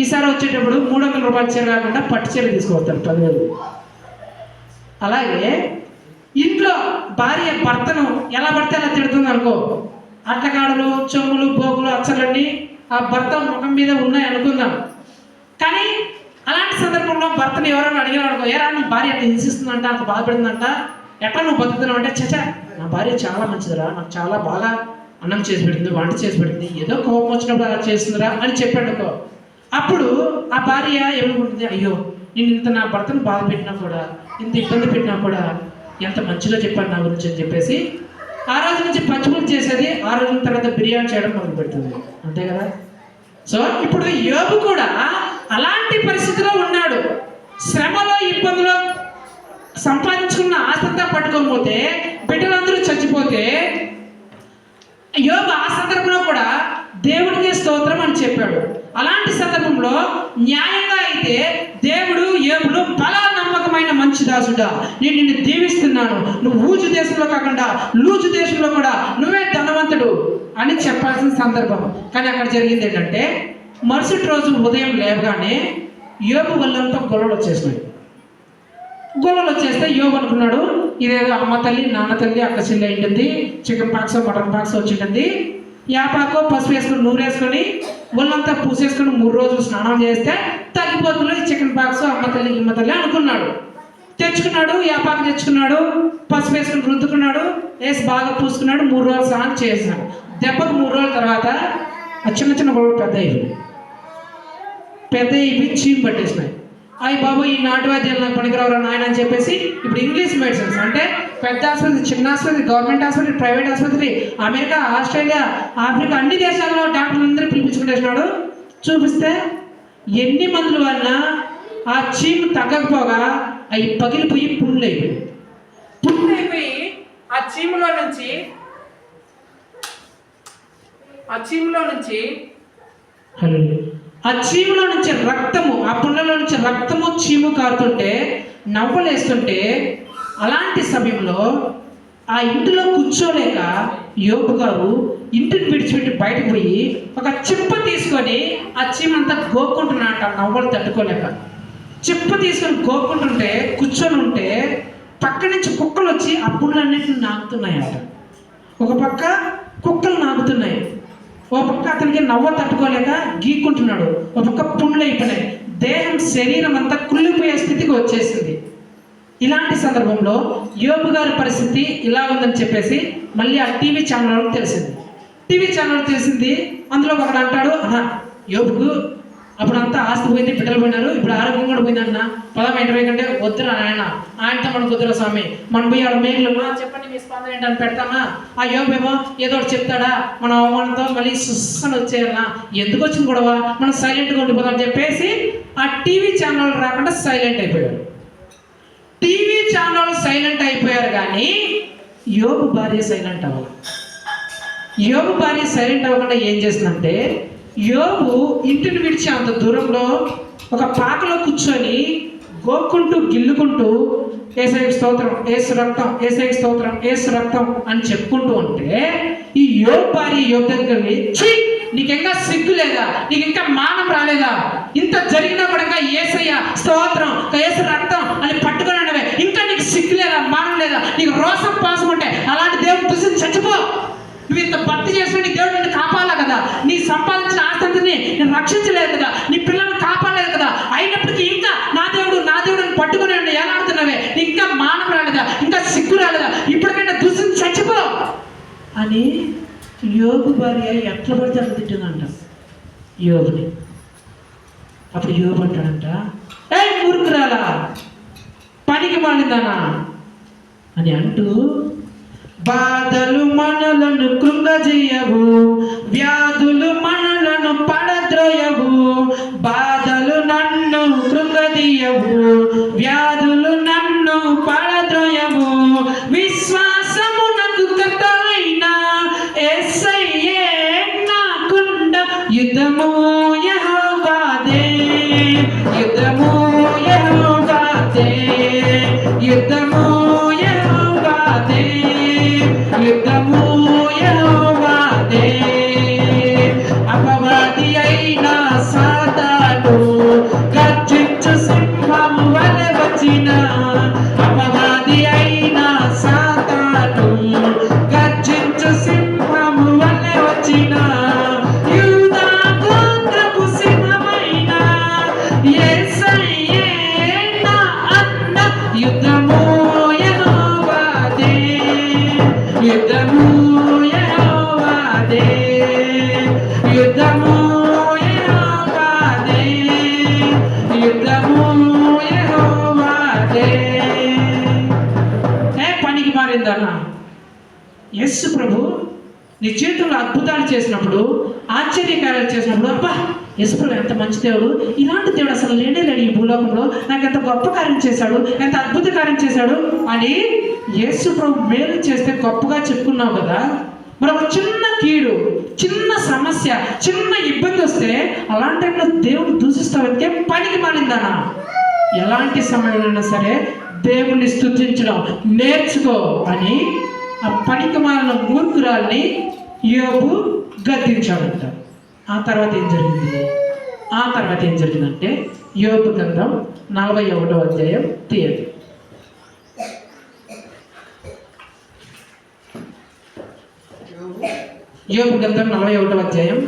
ఈసారి వచ్చేటప్పుడు 300 రూపాయల చీర కాకుండా పట్టు చీర తీసుకుపోతారు 10,000. అలాగే ఇంట్లో భార్య భర్తను ఎలా పడితే అలా తిడుతుంది అనుకో, అట్లకాడలు, చెమ్ములు, బోకులు, అచ్చలన్నీ ఆ భర్త ముఖం మీద ఉన్నాయి అనుకుందాం. కానీ అలాంటి సందర్భంలో భర్తను ఎవరైనా అడిగారు అనుకో, ఏరా నీ భార్య అట్లా హింసిస్తుందంట, అంత బాధపడుతుందంట, ఎట్లా నువ్వు బతుకుతున్నావు అంటే, చచ్చా నా భార్య చాలా మంచిదిరా, నాకు చాలా బాగా అన్నం చేసి పెట్టింది, వంట చేసి పెట్టింది, ఏదో కోపం వచ్చినప్పుడు అలా చేస్తుందిరా అని చెప్పాడు అనుకో. అప్పుడు ఆ భార్య ఏమనుకుంటుంది, అయ్యో నేను ఇంత నా భర్తను బాధ పెట్టినా కూడా, ఇంత ఇబ్బంది పెట్టినా కూడా ఎంత మంచిగా చెప్పాను నా గురించి అని చెప్పేసి ఆ రోజు నుంచి పచ్చిపులు చేసేది, ఆ రోజుల తర్వాత బిర్యానీ చేయడం మొదలు పెడుతుంది. అంతే కదా. సో ఇప్పుడు యోబు కూడా అలాంటి పరిస్థితిలో ఉన్నాడు. శ్రమలో, ఇబ్బందులో సంపాదించుకున్న ఆస్తంతా పట్టుకోకపోతే, బిడ్డలందరూ చచ్చిపోతే యోబు ఆ సందర్భంలో కూడా దేవుడికి స్తోత్రం అని చెప్పాడు. అలాంటి సందర్భంలో న్యాయంగా అయితే దేవుడు యోబును బలా నమ్మకమైన మంచి దాసుడా, నేను నిన్ను దీవిస్తున్నాను, నువ్వు ఊజు దేశంలో కాకుండా లూజు దేశంలో కూడా నువ్వే ధనవంతుడు అని చెప్పాల్సిన సందర్భం. కానీ అక్కడ జరిగింది ఏంటంటే, మరుసటి రోజు ఉదయం లేవగానే యోబు వల్లంతా గొడవలు వచ్చేసినాయి. గొడవలు వచ్చేస్తే యోబు అనుకున్నాడు, ఇదేదో అమ్మ తల్లి, నాన్న తల్లి, అక్క చెల్లి అయింటుంది, చికెన్ పాక్స్, మటన్ పాక్స్ వచ్చింటుంది, యాపాకో పసుపు వేసుకొని నూరు వేసుకొని ఒళ్ళంతా పూసేసుకొని 3 రోజులు స్నానం చేస్తే తగ్గిపోతుంది చికెన్ పాక్స్, అమ్మ తల్లి, గిమ్మ తల్లి అనుకున్నాడు. తెచ్చుకున్నాడు, యాపాకు తెచ్చుకున్నాడు, పసుపు వేసుకుని రుద్దుకున్నాడు, వేసి బాగా పూసుకున్నాడు, 3 రోజులు స్నానం చేసినాడు. దెబ్బకు 3 రోజుల తర్వాత ఆ చిన్న చిన్న గొడవలు పెద్ద ఇవి చీమ్ పట్టేసినాయి. అయ్యి బాబు ఈ నాటు వైద్యాలు నాకు పనికిరావురా నాయన అని చెప్పేసి ఇప్పుడు ఇంగ్లీష్ మెడిసిన్స్ అంటే పెద్ద ఆసుపత్రి, చిన్న ఆసుపత్రి, గవర్నమెంట్ ఆసుపత్రి, ప్రైవేట్ ఆసుపత్రి, అమెరికా, ఆస్ట్రేలియా, ఆఫ్రికా అన్ని దేశాల్లో డాక్టర్లందరూ పిలిపించుకుంటేసినాడు. చూపిస్తే ఎన్ని మందులు వాడినా ఆ చీము తగ్గకపోగా అవి పగిలిపోయి పుండ్లు అయిపోయి ఆ చీములో నుంచి రక్తము, ఆ పుండ్లలో నుంచి రక్తము చీము కారుతుంటే నవ్వలేస్తుంటే, అలాంటి సమయంలో ఆ ఇంటిలో కూర్చోలేక యోబు గారు ఇంటిని విడిచిపెట్టి బయటకు పోయి ఒక చిప్ప తీసుకొని ఆ చీమంతా గోక్కుంటున్నాట. నవ్వలు తట్టుకోలేక చిప్ప తీసుకొని గోక్కుంటుంటే కూర్చొని ఉంటే పక్క నుంచి కుక్కలు వచ్చి ఆ పుండ్లన్నింటిని నాకుతున్నాయట. ఒక పక్క కుక్కలు నాకుతున్నాయి, ఒక పక్క అతనికి నవ్వ తట్టుకోలేక గీక్కుంటున్నాడు, ఒక పక్క పుండ్లు అయిపోయినాయి, దేహం శరీరం అంతా కుళ్ళిపోయే స్థితికి వచ్చేసింది. ఇలాంటి సందర్భంలో యోబు గారి పరిస్థితి ఇలా ఉందని చెప్పేసి మళ్ళీ ఆ టీవీ ఛానల్ తెలిసింది. అందులో ఒకడు అంటాడు, అన్నా యోబుకు అప్పుడంతా ఆస్తి పోయింది, బిడ్డలు పోయినారు, ఇప్పుడు ఆరోగ్యం కూడా పోయిందన్న, పదం ఏంటి కంటే వద్దురా ఆయనతో మనం కుదురా స్వామి, మనం పోయి ఆడ మేలు చెప్పండి మీ స్పందన ఏంటని పెడతామా, ఆ యోబేమో ఏదో ఒకటి చెప్తాడా, మన అవమానంతో మళ్ళీ సుస్సని వచ్చేయాలన్నా, ఎందుకు వచ్చింది గొడవ, మనం సైలెంట్గా ఉండిపోదాం అని చెప్పేసి ఆ టీవీ ఛానల్ రాకుండా సైలెంట్ అయిపోయాడు. టీవీ ఛానల్ సైలెంట్ అయిపోయారు కానీ యోబు భార్య సైలెంట్ అవ్వాలి. యోబు భార్య సైలెంట్ అవ్వకుండా ఏం చేస్తుందంటే, యోబు ఇంటిని విడిచి అంత దూరంలో ఒక పాకలో కూర్చొని గోక్కుంటూ గిల్లుకుంటూ ఏసైకి స్తోత్రం, ఏసు రక్తం, ఏసైకి స్తోత్రం, ఏసు రక్తం అని చెప్పుకుంటూ ఉంటే ఈ యోబు భార్య యోబు దగ్గరికి ఛీ నీకింకా సిగ్గు లేదా, నీకు ఇంకా మానం రాలేదా, ఇంత జరిగినా కూడా ఏసయ్య స్తోత్రం, ఏసు రక్తం అని పట్టుకున్నాడవే, ఇంకా నీకు సిగ్గు లేదా, మానం లేదా, నీకు రోసం పాసం ఉంటే అలాంటి దేవుడు దుసిని చచ్చిపో. నువ్వు ఇంత భక్తి చేసుకుని దేవుడు నిన్ను కాపాలా కదా, నీ సంపాదించిన ఆస్తిని నేను రక్షించలేదు కదా, నీ పిల్లల్ని కాపాడలేదు కదా, అయినప్పటికీ ఇంకా నా దేవుడు అని పట్టుకుని ఏలాడుతున్నావే, నీకు ఇంకా మానం రాలేదా, ఇంకా సిగ్గు రాలేదా, ఇప్పటికైనా దుసిని చచ్చిపో అని యోబు భార్య ఎట్లా పడితే అట్లా తిట్టిందంట యోబుని. అప్పుడు యోబు అంటాడంట, ఏ మూర్ఖురాలా, పనికి మాలిందానా అని అంటూ, బాధలు మనలను కృంగజేయవు, వ్యాధులు మనలను పడద్రోయవు, బాధలు నన్ను కృంగదీయవు, వ్యాధులు నన్ను పడద్రోయవు, విశ్వాసమునకు కర్తయైన యేసయ్యే నాకుండ, యుద్ధము యెహోవాదే, యుద్ధము యెహోవాదే, యుద్ధము యెహోవాదే, యుద్ధము యెహోవాదే. అపవాది అయిన సాతాను గర్జించు సింహము వలె వచ్చిన, అపవాది అయిన సాతాను గర్జించు సింహము వలె వచ్చిన, యూదా గోత్రపు సింహమైన యేసయ్యే నా అన్న, యుద్ధము యెహోవాదే, యుద్ధము యెహోవాదే, యుద్ధము యెహోవాదే, యుద్ధము యెహోవాదే. పనికి మారిందన్న యేసు ప్రభు నీ జీవితంలో అద్భుతాలు చేసినప్పుడు, ఆశ్చర్యకార్యాలు చేసినప్పుడు, అబ్బా యేసు ప్రభు ఎంత మంచి దేవుడు, ఇలాంటి దేవుడు అసలు లేనే లేడు ఈ భూలోకంలో, నాకు ఎంత గొప్ప కార్యం చేశాడు, ఎంత అద్భుత కార్యం చేశాడు అని యేసు ప్రభు మేలు చేస్తే గొప్పగా చెప్పుకున్నావు కదా. మరి ఒక చిన్న కీడు, చిన్న సమస్య, చిన్న ఇబ్బంది వస్తే అలాంటి టైంలో దేవుడు దూషిస్తావంటే పనికి మారిందానా. ఎలాంటి సమయంలో సరే దేవుణ్ణి స్తుతించడం నేర్చుకో అని ఆ పనికి మాలిన మూర్ఖురాల్ని యోబు గద్దించాడంట. ఆ తర్వాత ఏం జరిగిందంటే యోబు గ్రంథం 41వ అధ్యాయం తీయండి. యోబు గ్రంథం 41వ అధ్యాయం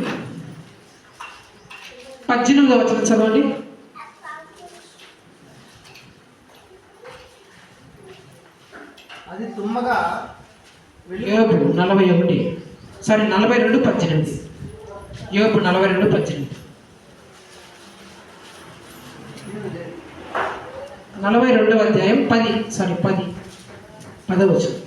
18వ వచనం చదవండి. కమ్మగా వెళ్ళి యోబు 41 సారీ 42:18. యోబు 42:18. 42వ అధ్యాయం 10వ వచనం.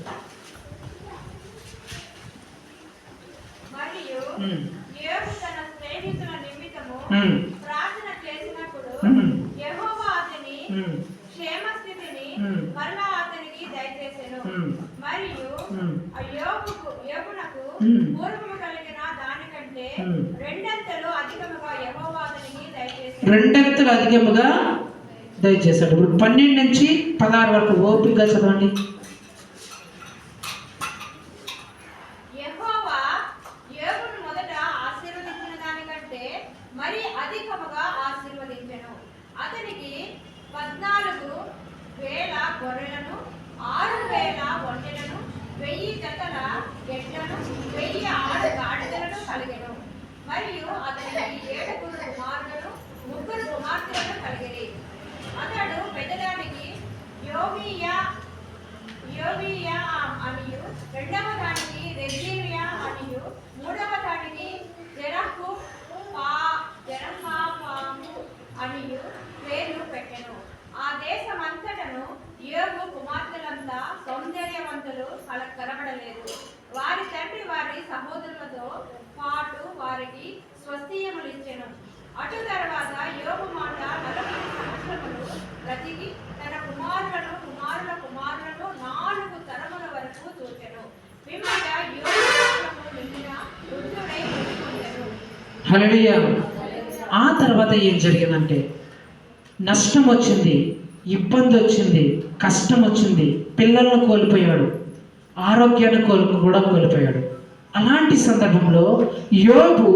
మరియు ఉమ్. యోబు తన స్నేహితుల నిమిత్తము ఉమ్. ప్రార్థన చేసినప్పుడు ఉమ్. యెహోవా అతని ఉమ్. క్షేమస్థితిని ఉమ్. మరలా అతనికి దయచేసెను. ఉమ్. మరియు ఉమ్. ఆ యోబునకు ఉమ్. పూర్వము కలిగిన దానికంటే ఉమ్. రెండంతలు అధికముగా యెహోవా అతనికి దయచేసెను. రెండంతలు అధికముగా దయచేశాడు. ఇప్పుడు 12 నుంచి 16 వరకు ఓపికగా చదవండి. యెహోవా యోబును మొదట ఆశీర్వదించిన దానికంటే మరి అధికముగా ఆశీర్వదించెను. అతనికి 14,000 గొర్రెలను, 6,000 ఒంటెలను, 1000 జతల ఎడ్లను, 1000 ఆడగాడిదలను కలిగెను. మరియు అతనికి 7 కుమారులను, 3 కుమార్తెలను కలిగిరి. అతడు పెద్దదానికి యోబీయా అనియు, రెండవ దానికి రెజీరియా అనియు, మూడవ దానికి జెరహాపాము అనియు పేర్లు పెట్టెను. ఆ దేశమంతటను యోబు కుమార్తెలంతా సౌందర్యవంతులు కనబడలేదు. వారి తండ్రి వారి సహోదరులతో పాటు వారికి స్వస్థీయములిచ్చెను. అటు తర్వాత యోబు మాట 40 సంవత్సరములు బ్రతికి తన కుమారులను, కుమారుల కుమారులను 4 తరముల వరకు చూచెను. పిమ్మట యోబు కాలము నిండిన వృద్ధుడై చనిపోయెను. హల్లెలూయా. ఆ తర్వాత ఏం జరిగిందంటే నష్టం వచ్చింది, ఇబ్బంది వచ్చింది, కష్టం వచ్చింది, పిల్లలను కోల్పోయాడు, ఆరోగ్యాన్ని కూడా కోల్పోయాడు. అలాంటి సందర్భంలో యోబు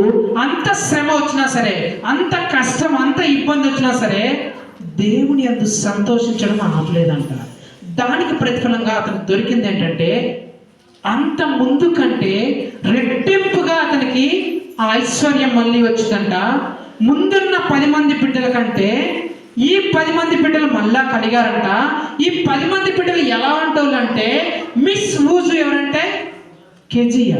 అంత శ్రమ వచ్చినా సరే, అంత కష్టం, అంత ఇబ్బంది వచ్చినా సరే దేవుని యందు సంతోషించడం ఆపలేదంట. దానికి ప్రతిఫలంగా అతనికి దొరికింది ఏంటంటే అంత ముందు కంటే రెట్టింపుగా అతనికి ఆ ఐశ్వర్యం మళ్ళీ వచ్చిందంట. ముందున్న 10 మంది బిడ్డల కంటే ఈ 10 మంది బిడ్డలు మళ్ళా కలిగారంట. ఈ 10 మంది బిడ్డలు ఎలా అంటే మిస్ ఊజు ఎవరంటే కెజియా,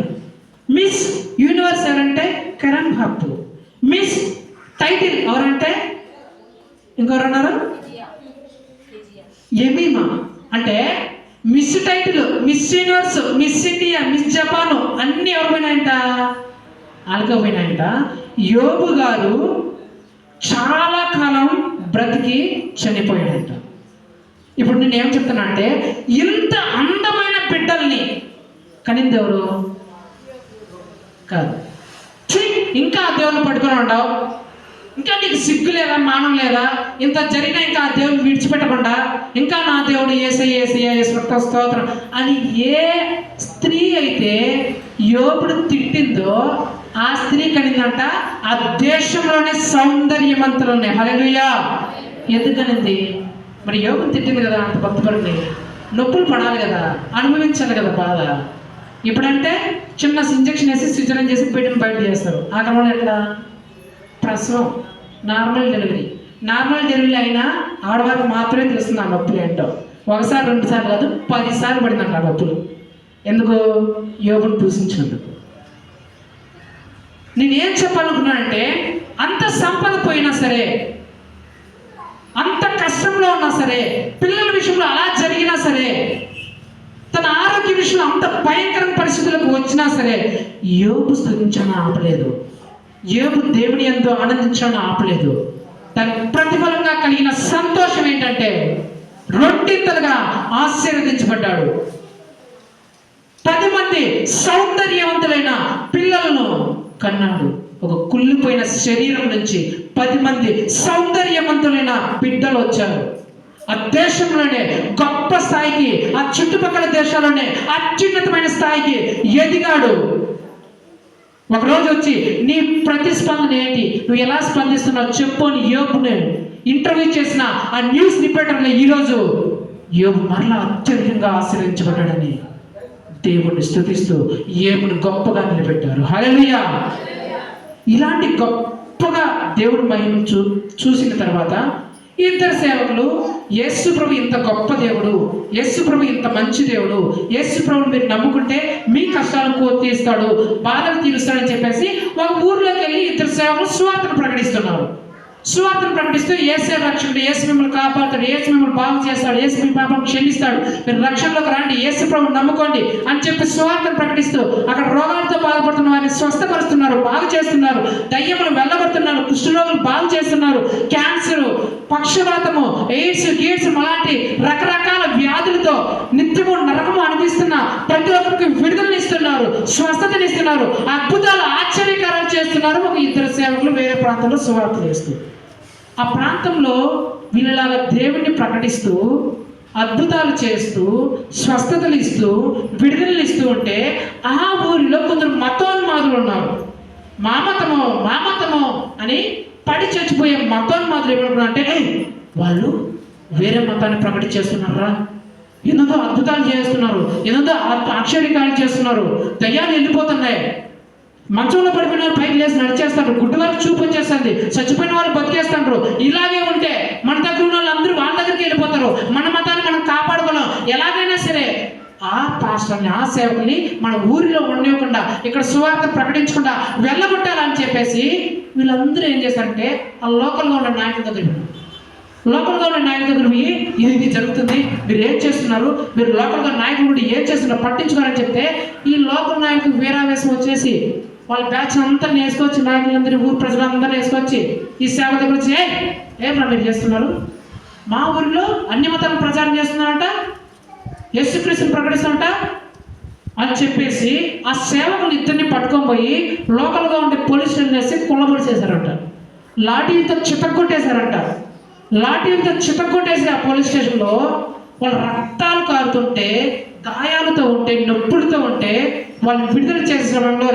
మిస్ యూనివర్స్ ఎవరంటే కరణ్ హప్పు, మిస్ టైటిల్ ఎవరంటే ఇంకెవరన్నారు ఎమీమా. అంటే miss title, miss universe, miss India, miss Japan అన్నీ ఎవరు పోయినాయంట? ఆలకపోయినాయంట. యోబు గారు చాలా కాలం బ్రతికి చనిపోయాడంట. ఇప్పుడు నేను ఏం చెప్తున్నా అంటే ఇంత అందమైన బిడ్డల్ని కనింది ఎవరు? కాదు. ఇంకా ఆ దేవుని పట్టుకొని ఉండవు, ఇంకా నీకు సిగ్గు లేదా, మానం లేదా? ఇంత జరిగినా ఇంకా ఆ దేవుని విడిచిపెట్టకుండా ఇంకా నా దేవుడు యేసయ్య స్తోత్రం అని ఏ స్త్రీ అయితే యోబుడు తిట్టిందో ఆ స్త్రీ కనిందంట ఆ దేశంలోనే సౌందర్యవంతులు ఉన్నాయి. హల్లెలూయా. ఎందుకనింది? మరి యోబుని తిట్టింది కదా, అంత భక్తిపరుని నొప్పులు పడాలి కదా, అనుభవించాలి కదా బాధ. ఇప్పుడంటే చిన్న ఇంజక్షన్ వేసి సిజరీన్ చేసి బిడ్డను బయట చేస్తారు. ఆ క్రమంలో ఎట్లా? ప్రసవం, నార్మల్ డెలివరీ అయినా ఆడవారికి మాత్రమే తెలుస్తుంది ఆ నొప్పులు ఏంటో. 1 సారి 2 సార్లు కాదు, 10 సార్లు పడిందంట ఆ నొప్పులు. ఎందుకు? యోబుని దూషించినందుకు. నేనేం చెప్పాలనుకున్నానంటే అంత సంపద పోయినా సరే, అంత కష్టంలో ఉన్నా సరే, పిల్లల విషయంలో అలా జరిగినా సరే, తన ఆరోగ్య విషయంలో అంత భయంకరమైన పరిస్థితులకు వచ్చినా సరే యోబు స్తుతించడం ఆపలేదు. యోబు దేవుని యందు ఆనందించడం ఆపలేదు. దానికి ప్రతిఫలంగా కలిగిన సంతోషం ఏంటంటే రొట్టెంతలుగా ఆశీర్వదించబడ్డాడు. 10 మంది సౌందర్యవంతులైన పిల్లలను కన్నాడు. ఒక కుళ్ళిపోయిన శరీరం నుంచి 10 మంది సౌందర్యవంతులైన బిడ్డలు వచ్చారు. ఆ దేశంలోనే గొప్ప స్థాయికి, ఆ చుట్టుపక్కల దేశాల్లోనే అత్యున్నతమైన స్థాయికి ఎదిగాడు. ఒకరోజు వచ్చి నీ ప్రతిస్పందన ఏంటి, నువ్వు ఎలా స్పందిస్తున్నావు చెప్పు అని యోబుని ఇంటర్వ్యూ చేసిన ఆ న్యూస్ రిపోర్టర్లు ఈరోజు యోబు మరలా అత్యధికంగా ఆశీర్వదించబడ్డాడని దేవుణ్ణి స్తుతిస్తూ యోబుని గొప్పగా నిలబెట్టారు. హల్లెలూయా. ఇలాంటి గొప్పగా దేవుడి మహిమను చూసిన తర్వాత 2 సేవకులు యేసు ప్రభు ఇంత గొప్ప దేవుడు, యేసు ప్రభు ఇంత మంచి దేవుడు, యేసు ప్రభుని మీరు నమ్ముకుంటే మీ కష్టాలను తీస్తాడు, బాధలు తీరుస్తాడని చెప్పేసి ఒక ఊర్లోకి వెళ్ళి ఇద్దరు సేవకులు సువార్తను ప్రకటిస్తున్నారు. సువార్తను ప్రకటిస్తూ యేసే రక్షకుడు, యేసు మిమ్మల్ని కాపాడుతాడు, యేసు మిమ్మల్ని బాగు చేస్తాడు, యేసు మీ పాపం క్షమిస్తాడు, మీరు రక్షణలోకి రండి, యేసు ప్రభుని నమ్ముకోండి అని చెప్పి సువార్తను ప్రకటిస్తూ అక్కడ రోగాలతో బాధపడుతున్న వారిని స్వస్థపరుస్తున్నారు, బాగు చేస్తున్నారు, దయ్యములు వెళ్ళగొడుతున్నారు, కుష్ఠరోగులు బాగు చేస్తున్నారు, క్యాన్సర్, పక్షవాతము, ఎయిడ్స్, గీడ్స్ అలాంటి రకరకాల వ్యాధులతో నిత్యము నరకము అనిపిస్తున్న ప్రతి ఒక్కరికి విడుదలనిస్తున్నారు, స్వస్థతనిస్తున్నారు, అద్భుతాలు ఆశ్చర్యకరాలు చేస్తున్నారు. ఒక ఇద్దరు సేవకులు వేరే ప్రాంతంలో సువార్త చేస్తూ ఆ ప్రాంతంలో వీళ్ళలాగా దేవుణ్ణి ప్రకటిస్తూ అద్భుతాలు చేస్తూ స్వస్థతలు ఇస్తూ విడుదలలు ఇస్తూ ఉంటే ఆ ఊరిలో కొందరు మతోన్మాదులు ఉన్నారు. మామతమో అని పడి చచ్చిపోయే మతోన్మాదులు ఏమనుకున్నా అంటే వాళ్ళు వేరే మతాన్ని ప్రకటించేస్తున్నారా, ఎన్నో అద్భుతాలు చేస్తున్నారు, ఎన్నో ఆశ్చర్యకాలు చేస్తున్నారు, దయ్యాలు వెళ్ళిపోతున్నాయి, మంచంలో పడిపోయిన వారు పైకి లేసి నడిచేస్తారు, గుడ్డి వారికి చూపు వచ్చేస్తుంది, చచ్చిపోయిన వారు బతికేస్తారు. ఇలాగే ఉంటే మన దగ్గర ఉన్న వాళ్ళందరూ వాళ్ళ దగ్గరికి వెళ్ళిపోతారు, మన మతాన్ని మనం కాపాడుకోలేం. ఎలాగైనా సరే ఆ పాస్టర్ని, ఆ సేవకుని మన ఊరిలో ఉండకుండా, ఇక్కడ సువార్త ప్రకటించకుండా వెళ్ళగొట్టాలని చెప్పేసి వీళ్ళందరూ ఏం చేస్తారంటే ఆ లోకల్గా ఉన్న నాయకుల దగ్గర పోయి ఇది జరుగుతుంది, మీరు ఏం చేస్తున్నారు, మీరు లోకల్గా నాయకులు కూడా ఏం చేస్తున్నారు పట్టించుకోరని చెప్తే ఈ లోకల్ నాయకులకు వీరావేశం వచ్చేసి వాళ్ళ బ్యాచ్ అంతా వేసుకొచ్చి, నాయకులందరూ ఊరు ప్రజలందరూ వేసుకొచ్చి ఈ సేవ దగ్గర వచ్చి ఏమన్నా మీరు చేస్తున్నారు, మా ఊరిలో అన్ని మతాలను ప్రచారం చేస్తున్నారంట, యేసుక్రీస్తుని ప్రకటిస్తారంట అని చెప్పేసి ఆ సేవకులు ఇద్దరిని పట్టుకొని పోయి లోకల్గా ఉండే పోలీస్ స్టేషన్ వేసి కుళ్ళబడి చేశారంట, లాఠీలతో చితక్కొట్టేసి ఆ పోలీస్ స్టేషన్లో వాళ్ళ రక్తాలు కారుతుంటే, గాయాలతో ఉంటే, నొప్పులతో ఉంటే వాళ్ళు విడుదల చేసేటంలో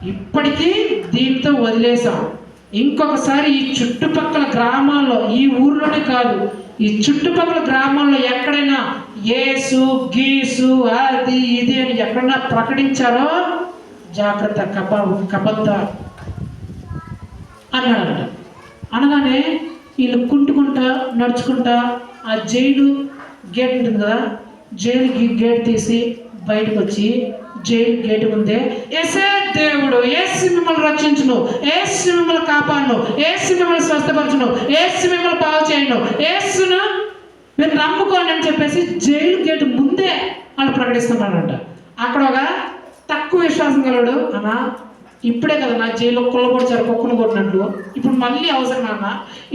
ఇప్పటికీ దీంతో వదిలేసాం, ఇంకొకసారి ఈ చుట్టుపక్కల గ్రామాల్లో, ఈ ఊర్లోనే కాదు ఈ చుట్టుపక్కల గ్రామాల్లో ఎక్కడైనా యేసు గీసు అది ఇది అని ఎక్కడైనా ప్రకటించారో జాగ్రత్త, కబద్ద అన్నాడంట. అనగానే వీళ్ళు కుంటుకుంటా నడుచుకుంటా ఆ జైలు గేట్ ఉంటుంది కదా, జైలు గేట్ తీసి బయటకు వచ్చి జైలు గేట్ ముందే ఏసే దేవుడు, ఏసు మిమ్మల్ని రక్షించును, ఏసు మిమ్మల్ని కాపాడును, ఏసు మిమ్మల్ని స్వస్థపరచును, ఏసు మిమ్మల్ని బాగు చేయను, ఏసును మీరు నమ్ముకోండి అని చెప్పేసి జైలు గేట్ ముందే వాళ్ళు ప్రకటిస్తున్నారంట. అక్కడ ఒక తక్కువ విశ్వాసం కలడు, అన్నా ఇప్పుడే కదా నా జైల్లో కుళ్ళబొడిచారు కుక్కను కొట్టినట్లు, ఇప్పుడు మళ్ళీ అవసరం అన్న,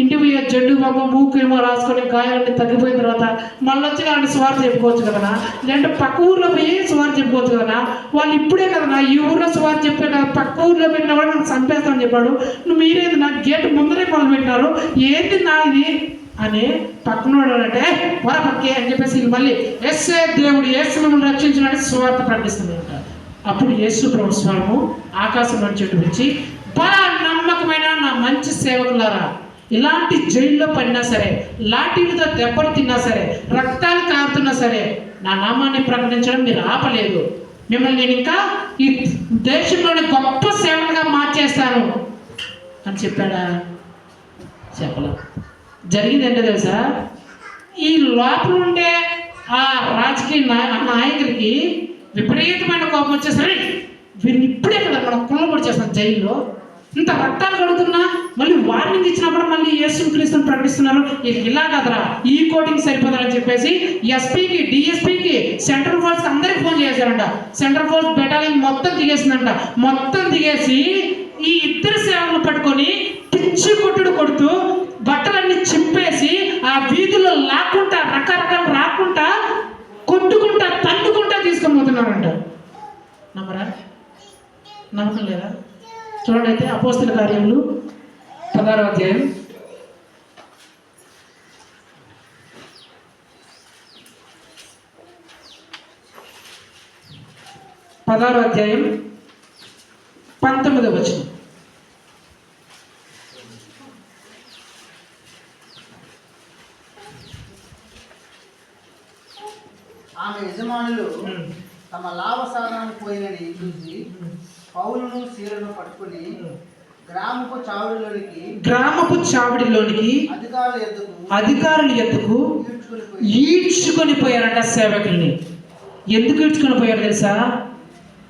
ఇంటికి పోయే జడ్డు బాబు మూకు ఏమో రాసుకొని గాయాలన్నీ తగ్గిపోయిన తర్వాత మళ్ళీ వచ్చి అలాంటి సువార్త చెప్పుకోవచ్చు కదా, లేదంటే పక్క ఊర్లో పోయి సువార్త చెప్పుకోవచ్చు కదా, వాళ్ళు ఇప్పుడే కదా ఈ ఊర్లో సువార్త చెప్పే కదా, పక్క ఊర్లో పెట్టిన కూడా నాకు చంపేస్తామని చెప్పాడు, నువ్వు మీరేది నా గేట్ ముందరే మొదలు పెట్టినారు, ఏంటి నా ఇది అని పక్కనోడు అంటే వర పక్కే అని చెప్పేసి మళ్ళీ ఎస్ఏ దేవుడు యేసు మిమ్మల్ని రక్షించడానికి సువార్త ప్రకటిస్తున్నాడు. అప్పుడు యేసు ప్రభు స్వరము ఆకాశం నుంచి వచ్చి, బలా నమ్మకమైన నా మంచి సేవకులారా, ఇలాంటి జైల్లో పడినా సరే, లాఠీలతో దెబ్బలు తిన్నా సరే, రక్తాలు కారుతున్నా సరే, నా నామాన్ని ప్రకటించడం మీరు ఆపలేదు, మిమ్మల్ని నేను ఇంకా ఈ దేశంలోని గొప్ప సేవలుగా మార్చేస్తాను అని చెప్పాడా? చెప్పలా. జరిగింది ఏంటో తెలుసా, ఈ లోపల ఉండే ఆ రాజకీయ నాయకుడికి విపరీతమైన కోపం వచ్చేసరి వీరిని ఇప్పుడే కదా మనం కుళ్ళబడి చేస్తాం, జైల్లో ఇంత రక్తాలు కడుగుతున్నా మళ్ళీ వార్నింగ్ ఇచ్చినప్పుడు మళ్ళీ యేసుక్రీస్తుని ప్రకటిస్తున్నారు, ఇది ఇలా కదరా, ఈ కోటింగ్ సరిపోదని చెప్పేసి ఎస్పీకి, డిఎస్పీకి, సెంట్రల్ ఫోర్స్కి అందరికి ఫోన్ చేశారంట. సెంట్రల్ ఫోర్స్ బెటాలియన్ మొత్తం దిగేసిందంట. మొత్తం దిగేసి ఈ ఇద్దరు సేవలను పట్టుకొని పిచ్చి కొడుతూ బట్టలన్నీ చింపేసి ఆ వీధుల్లో లాక్కుంటా, రకరకాలు రాకుండా కొట్టుకుంటా, తన్నుకుంటా తీసుకొని పోతున్నారంట. నమ్మరా? నమ్మకం లేదా? చూడండి, అయితే అపోస్తల కార్యములు 16వ అధ్యాయం 19వ వచనం. ఆమె యజమానులు తమ లాభ సాధనం పోయినని చూసి పౌలును సీలను పట్టుకుని గ్రామపు చావుడిలోనికి గ్రామపు చావిడిలోనికి అధికారుల ఎద్దుకు ఈడ్చుకొని పోయారంట సేవకుల్ని. ఎందుకు ఈడ్చుకొని పోయారు తెలుసా?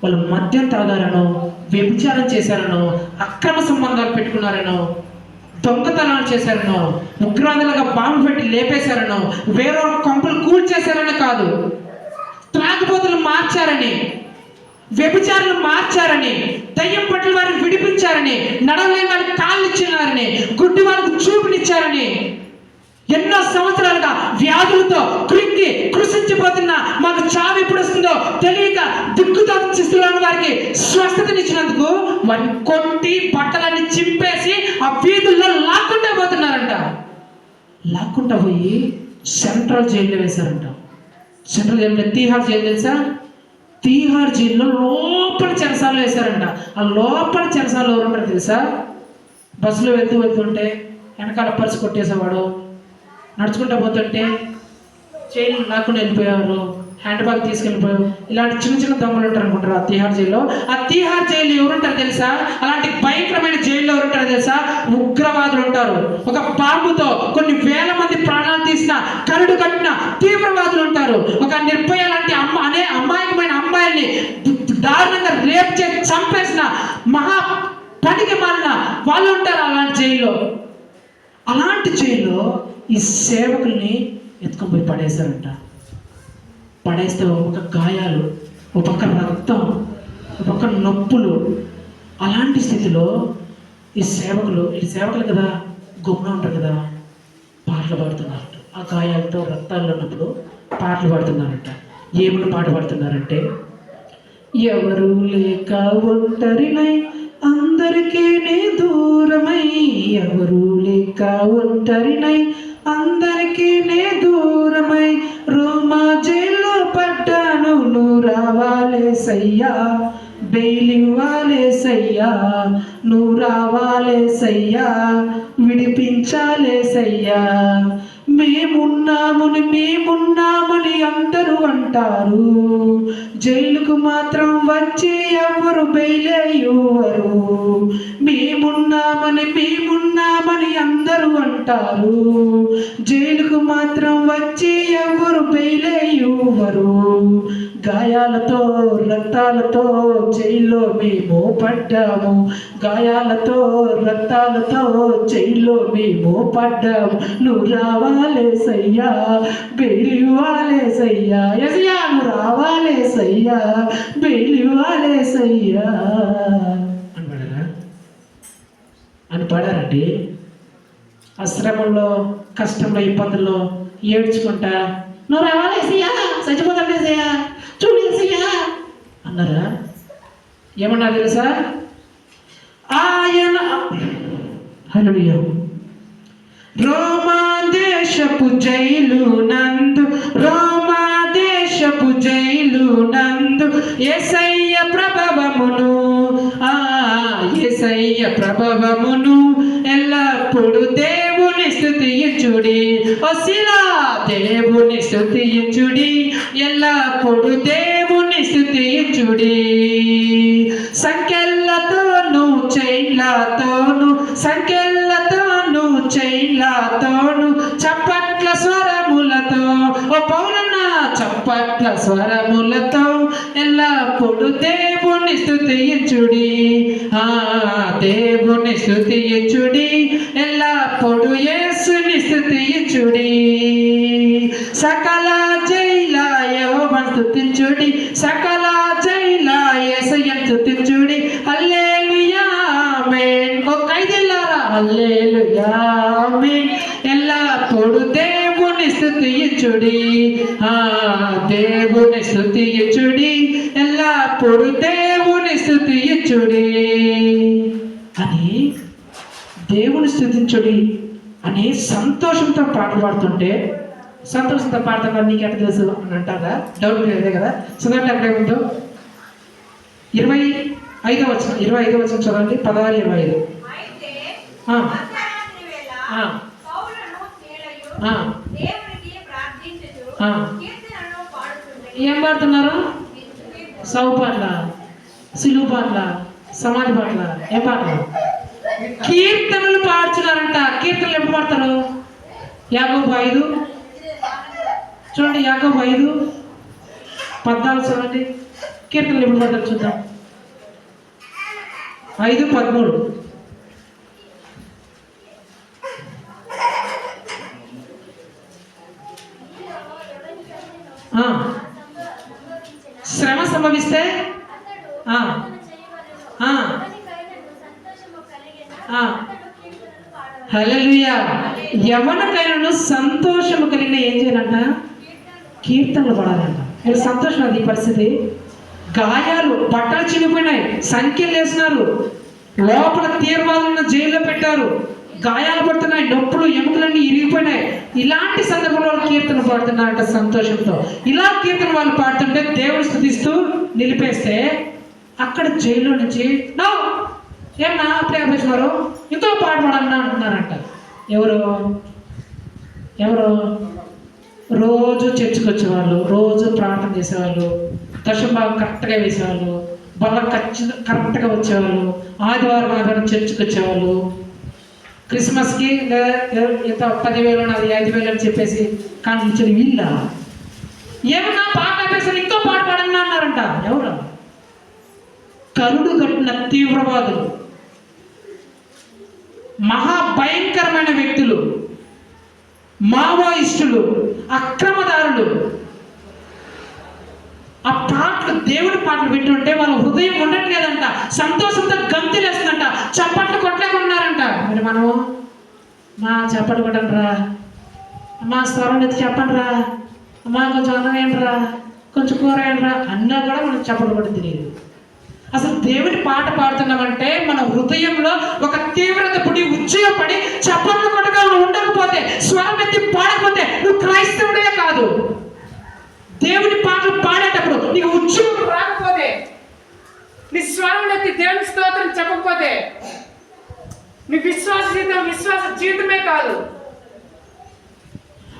వాళ్ళు మద్యం తాగారనో, వ్యభిచారం చేశారనో, అక్రమ సంబంధాలు పెట్టుకున్నారనో, దొంగతనాలు చేశారనో, ఉగ్రవాదులుగా బాంబు పెట్టి లేపేశారనో, వేరే కొంపలు కూల్చేశారనో కాదు, త్రాగుబోతులు మార్చారని, వ్యభిచారులు మార్చారని, దయ్యం పట్ల వారిని విడిపించారని, నడవలేని వారికి కాళ్ళు ఇచ్చినారని, గుడ్డి వారికి చూపునిచ్చారని, ఎన్నో సంవత్సరాలుగా వ్యాధులతో కృంగి కృషించిపోతున్న మాకు చావు ఎప్పుడు వస్తుందో తెలియక దిక్కుతోచిన వారికి స్వస్థతనిచ్చినందుకు వారిని కొట్టి బట్టలన్నీ చింపేసి ఆ వీధుల్లో లాక్కుంటా పోతున్నారంట. లాక్కుంటా పోయి సెంట్రల్ జైల్లో వేశారంట. సెంట్రల్ జైల్లో తీహార్ జైలు తెలుసా? తీహార్ జైల్లో లోపల చెరసాలు వేశారంట. ఆ లోపల చెరసాలు ఎవరు ఉంటారు తెలుసా? బస్సులో వెళ్తుంటే వెనకాల పర్సు కొట్టేసేవాడు, నడుచుకుంటూ పోతుంటే చైన్ లాక్కుని వెళ్ళిపోయేవారు, హ్యాండ్ బ్యాగ్ తీసుకెళ్ళిపోయారు. ఇలాంటి చిన్న చిన్న దొంగలు ఉంటారు అనుకుంటారు ఆ తీహార్ జైల్లో. ఆ తీహార్ జైలు ఎవరుంటారు తెలుసా? అలాంటి భయంకరమైన జైల్లో ఎవరుంటారు తెలుసా? ఉగ్రవాదులు ఉంటారు. ఒక బాంబుతో కొన్ని వేల మంది ప్రాణాలు తీసిన కరుడు కట్టిన తీవ్రవాదులు ఉంటారు. ఒక నిర్భయ లాంటి అమాయకమైన అమ్మాయిల్ని దారుణంగా రేప్ చేసి చంపేసిన మహా పనికి మాలిన వాళ్ళు ఉంటారు అలాంటి జైల్లో. అలాంటి జైల్లో ఈ సేవకుల్ని ఎత్తుకొని పోయి పడేశారంట. పడేస్తే ఒక పక్క గాయాలు, ఒక పక్క రక్తం, ఒక పక్క నొప్పులు. అలాంటి స్థితిలో ఈ సేవకులు కదా, గొప్పగా ఉంటారు కదా, పాటలు పాడుతున్నారంట. ఆ గాయాలతో రక్తాల్లో ఉన్నప్పుడు పాటలు పాడుతున్నారంట. ఏమని పాట పాడుతున్నారంటే, ఎవరు లేక ఒంటరినై అందరికీ నే దూరమై, ఎవరు లేక ఒంటరినై అందరికీ నే దూరమై, రోమా జైల్లో పడ్డాను, నువ్వు రావాలే సయ్యా, బెయిలివ్వాలే సయ్యా, నువ్వు రావాలే సయ్యా, విడిపించాలే సయ్యా. మేమున్నామని అందరూ అంటారు, జైలుకు మాత్రం వచ్చి ఎవరు బెయిలయ్యేవారు. మేమున్నామని అందరూ అంటారు, జైలుకు మాత్రం వచ్చి ఎవరు బెయిలయ్యేవారు. గాయాలతో రక్తాలతో జైల్లో మేము పడ్డాము, గాయాలతో రక్తాలతో జైల్లో మేము పడ్డాము, నువ్వు రావాలే సయ్యా, బెయిలివ్వాలే సయ్యా, ఎసయ్యా నువ్వు రావాలే సయ్యా, బెయిలివ్వాలే సయ్యా అని పాడారండి. అశ్రమంలో, కష్టంలో, ఇబ్బందుల్లో ఏడ్చుకుంటా నువ్వు రావాలేసయ్యా, చచ్చిపోతాడేసయ్యా, చూడేసయ్యా అన్నారా? ఏమన్నా తెలుసా? ఆయన హల్లెలూయా. రోమా దేశపు జైలు నందు యేసయ్య ప్రభవమును ఎల్లప్పుడు దేవుని స్తుతించుడి. ఓసిలా దేవుని స్తుతించుడి, ఎల్లప్పుడు దేవుని స్తుతించుడి. సంకెళ్ళతోను చైన్లతోను చప్పట్ల స్వరములతో, ఓ పౌరన్న చప్పట్ల స్వరములతో ఎల్లప్పుడు దేవుని స్తుతించుడి. దేవుని స్తుతించుడి, ఎల్లప్పుడు యేసుని స్తుతించుడి. సకల జైల యెహోవాను స్తుతించుడి, సకల జైల యేసయ్యను స్తుతించుడి. హల్లెలూయా ఆమేన్. ఓ ఖైదీలారా హల్లెలూయా ఆమేన్. ఎల్లప్పుడు దేవుని స్తుతించుడి, దేవుని స్తుతించుడి, ఎల్లప్పుడు దేవుని స్తుతించుడి అని, దేవుని స్తుతించుడి అని సంతోషంతో పాటలు పాడుతుంటే, సంతోషంతో పాడుతున్నారు నీకు ఎట్లా తెలుసు అని అంటారా? డౌట్ లేదే కదా. చదవండి అక్కడ ఏముందో. 25వ వచనం చదవండి. 16-25. అయితే ఆ. అర్ధరాత్రి వేళ ఆ. పౌలును సీలయు ఆ. దేవునికి ప్రార్థించుచు ఆ. కీర్తనలు పాడుతుండెను. ఏం పాడుతున్నారు? సౌ పాటల, సిలువు పాటల, సమాధి పాటల, ఏం పాటలు? కీర్తనలు పాడుచున్నారంట. కీర్తనలు ఎప్పుడు పాడతారు? యాకోబు 5 చూడండి, యాకోబు 5:14 చూడండి. కీర్తనలు ఎప్పుడు పాడతారు చూద్దాం. 5:13. శ్రమ సంభవిస్తే హల్లెలూయా. యవ్వనకైనను సంతోషము కలిగిన ఏం చేయాలంట? కీర్తనలు పడాలంట. వీళ్ళు సంతోషం. అది పరిస్థితి. గాయాలు, బట్టలు చినిగిపోయినాయి, సంఖ్యలు వేసినారు, లోపల తీవ్రవాదులను జైల్లో పెట్టారు, గాయాలు పడుతున్నాయి, నొప్పులు, ఎముకలన్నీ ఇరిగిపోయినాయి. ఇలాంటి సందర్భంలో కీర్తన పాడుతున్నారంట సంతోషంతో. ఇలా కీర్తన వాళ్ళు పాడుతుంటే దేవుడు స్తుతిస్తూ నిలిపేస్తే అక్కడ జైల్లో నుంచి నో ఏమన్నా అప్పుడే ఆపేసినారు, ఇంకో పాట పాడన్నా అంటున్నారంట. ఎవరు రోజు చర్చికి వచ్చేవాళ్ళు, రోజు ప్రార్థన చేసేవాళ్ళు, దశభాగం కరెక్ట్గా వేసేవాళ్ళు, బల్ల కరెక్ట్గా వచ్చేవాళ్ళు, ఆదివారం చర్చికి వచ్చేవాళ్ళు, క్రిస్మస్కి ఎంత 10,000 నాది 5,000 అని చెప్పేసి కానిచ్చిన వీళ్ళ ఏమన్నా పాట ఆపేసారు, ఇంకో పాట పాడన్నా అన్నారంట. ఎవరు? కరుడు కట్టిన తీవ్రవాదులు, మహాభయంకరమైన వ్యక్తులు, మావోయిస్టులు, అక్రమదారులు. ఆ పాటలు, దేవుడి పాటలు వింటుంటే వాళ్ళ హృదయం ఉండట్లేదంట, సంతోషంతో గంతులేస్తుందంట, చప్పట్లు కొట్టలేకున్నారంట. మరి మనము మా చప్పట్లు కొట్టండి రా, మా స్వరం ఎత్తి చెప్పండి రా, అమ్మా కొంచెం అన్నం ఏంట్రా, కొంచెం కూర ఏంట్రా అన్నా కూడా మనకు చప్పట్లు కొట్టి తెలియదు. అసలు దేవుడి పాట పాడుతున్నామంటే మన హృదయంలో ఒక తీవ్రత పుట్టి ఉజ్జయపడి చప్పట్లు కొట్టగా ఉండకపోతే, స్వరం ఎత్తి పాడకపోతే నువ్వు క్రైస్తవుడే కాదు. దేవుడి పాటలు పాడేటప్పుడు నీకు ఉద్యోగం రాకపోతే, నీ స్వరం ఎత్తి దేవుని స్తోత్రం చెప్పకపోతే నీ విశ్వాస జీవితమే కాదు.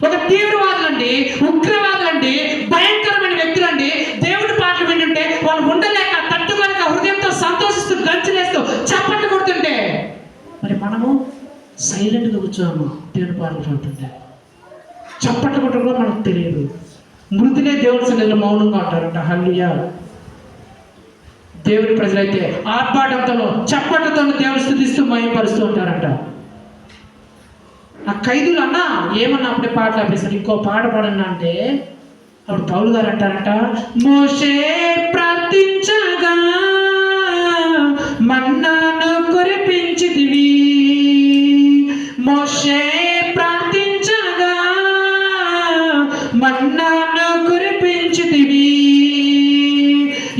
ఒక తీవ్రవాదులండి, ఉగ్రవాదులండి, భయంకరమైన వ్యక్తులండి దేవుడి పాటలు వింటుంటే వాళ్ళు ఉండలేక, తట్టుకోలేక, హృదయంతో సంతోషిస్తూ గంతులేస్తూ చప్పట్లు కొడుతుంటే, మరి మనము సైలెంట్గా కూర్చోము. దేవుడి పాటలు పాడుతుంటే చప్పట్లు కొట్టడం కూడా మనకు తెలియదు. మృతులే దేవుడి సన్నిధిలో మౌనంగా ఉంటారంట. హల్లెలూయా. దేవుడి ప్రజలైతే ఆర్భాటంతో, చప్పట్లతో దేవుడు స్తుతిస్తూ మహిమపరుస్తూ ఉంటారంట. ఆ ఖైదీలు అన్నా ఏమన్నా అప్పుడే పాటలు ఆపేస్తారు, ఇంకో పాట పాడన్నా అంటే అప్పుడు పౌలు గారు అంటారంట, మోషే ప్రార్థించగా మన్నాను కురిపించితివి, మోషే ప్రార్థించగా మన్నాను కురిపించితివి,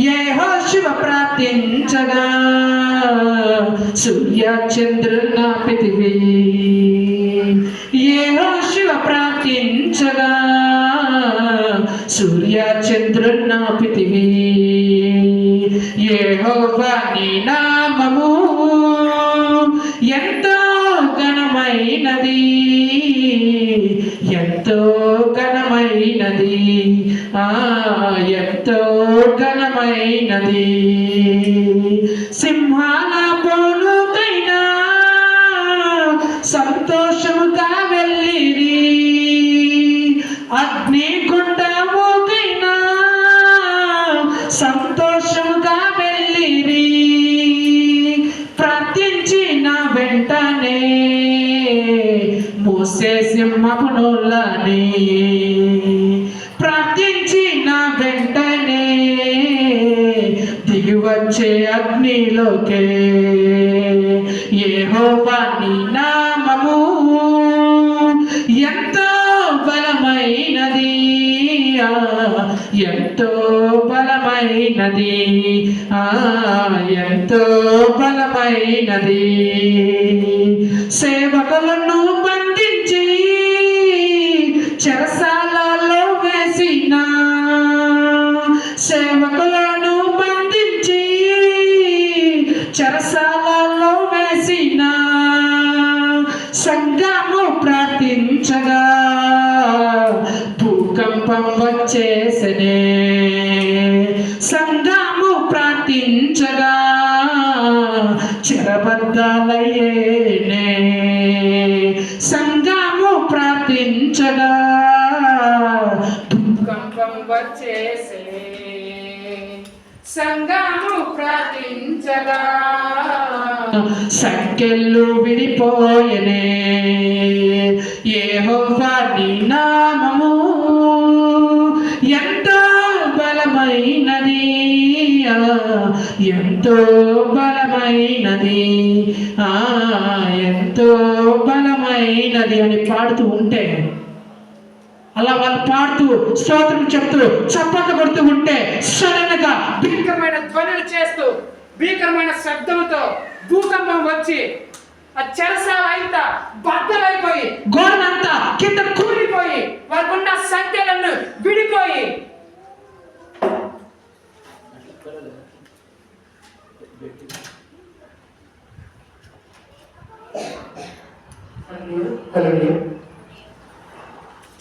యెహోషువ ప్రార్థించగా సూర్య చంద్రునాపితివి, యెహోషువ ప్రార్థించగా సూర్య చంద్రునాపితివి, యెహోవా నీ నామము ఎంతో ఘనమైనది, ఎంతో ఘనమైనది, ఎంతో ఘనమైనది, సింహాల పోలుకైనా సంతోషముగా వెళ్ళిరి, అగ్నిగుండముకైనా సంతోషముగా వెళ్ళిరి, ప్రార్థించిన వెంటనే మోసే సింహపు నోళ్ళని, ప్రార్థించిన వెంటనే దిగి వచ్చే అగ్నిలోకే, యెహోవా నీ నామము ఎంతో బలమైనది, ఎంతో బలమైనది, ఎంతో బలమైనది, సేవకులను బంధించి చెరసాలలో వేసిన, సేవకులను బంధించి చెరసాలలో వేసిన, సంఘము ప్రార్థించగా భూకంపం వచ్చేసనే, సంఘము ప్రార్థించగా చెరబద్దాలయ్యేనే. సంఘము ప్రార్థించగా భూకంపం వచ్చేసే. సంఘము ప్రార్థించగా సంఖ్యలు విడిపోయనే. యెహోవా నీ నామము ఎంతో బలమైనది, ఎంతో బలమైనది, ఎంతో బలమైనది అని పాడుతూ ఉంటే, అలా వాళ్ళు పాడుతూ స్తోత్రం చెప్తూ చప్పట్లు కొడుతూ ఉంటే సడన్ గా భీకరమైన ధ్వనులు చేస్తూ భీకరమైన శబ్దంతో భూకంపం వచ్చి ఆ చెరసాల అంతా బద్దలైపోయి గోడనంతా కింద కూలిపోయి వారికున్న సంఖ్యలను విడిపోయి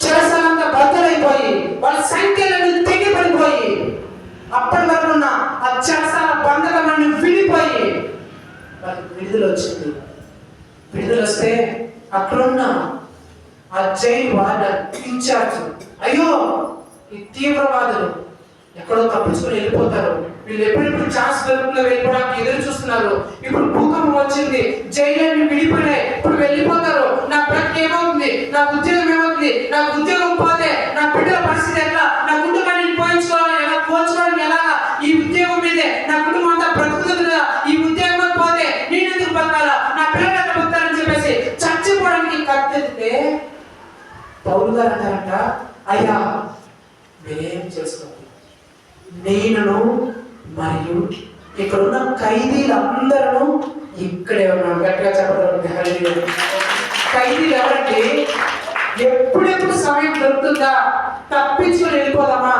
చెరసాలంతా బద్దలైపోయి వాళ్ళ సంఖ్యలను తెగిపడిపోయి అప్పటి వరకు ఉన్న ఆ చెరసాల బంధకమని విడిపోయి వాళ్ళకి విడుదల వచ్చింది. విడుదల వస్తే అక్కడున్న ఆ జైలు వార్డర్ ఇన్ఛార్జ్, అయ్యో ఈ తీవ్రవాదులు ఎక్కడో తప్పించుకొని వెళ్ళిపోతారు, వీళ్ళు ఎప్పుడెప్పుడు ఛాన్స్ దొరుకుతుందో వెళ్ళిపోవడానికి ఎదురు చూస్తున్నారు. ఇప్పుడు భూకంపం వచ్చింది, జైలు విడిపోయినాయి, ఇప్పుడు వెళ్ళిపోతారు. నా బ్రతికి ఏమవుతుంది, నా ఉద్యోగం ఏమవుతుంది, నాకు ఉద్యోగం పోతే నా బిడ్డల పరిస్థితి ఎట్లా, నా కుటుంబాన్ని పోయించుకోవాలి ఎలా, పోల్చుకోవడానికి ఎలాగా, ఈ ఉద్యోగం మీదే నా కుటుంబం అంతా బ్రతుకుతుంది కదా, ఈ ఉద్యోగం పోతే నేను ఎందుకు బతకాలా, నా పిల్లలు ఎట్లా బతకాలని చెప్పేసి చచ్చిపోవడానికి కత్తెత్తితే పౌలు గారు అంటారంట, అయ్యా మీరేం చేసుకోండి, నేను మరియు ఇక్కడ ఉన్న ఖైదీలందరూ ఇక్కడే ఉన్నాను. గట్టిగా చెప్పగలను. ఖైదీలు ఎవరంటే ఎప్పుడెప్పుడు సమయం దొరుకుతుందా తప్పించుకొని వెళ్ళిపోదామా,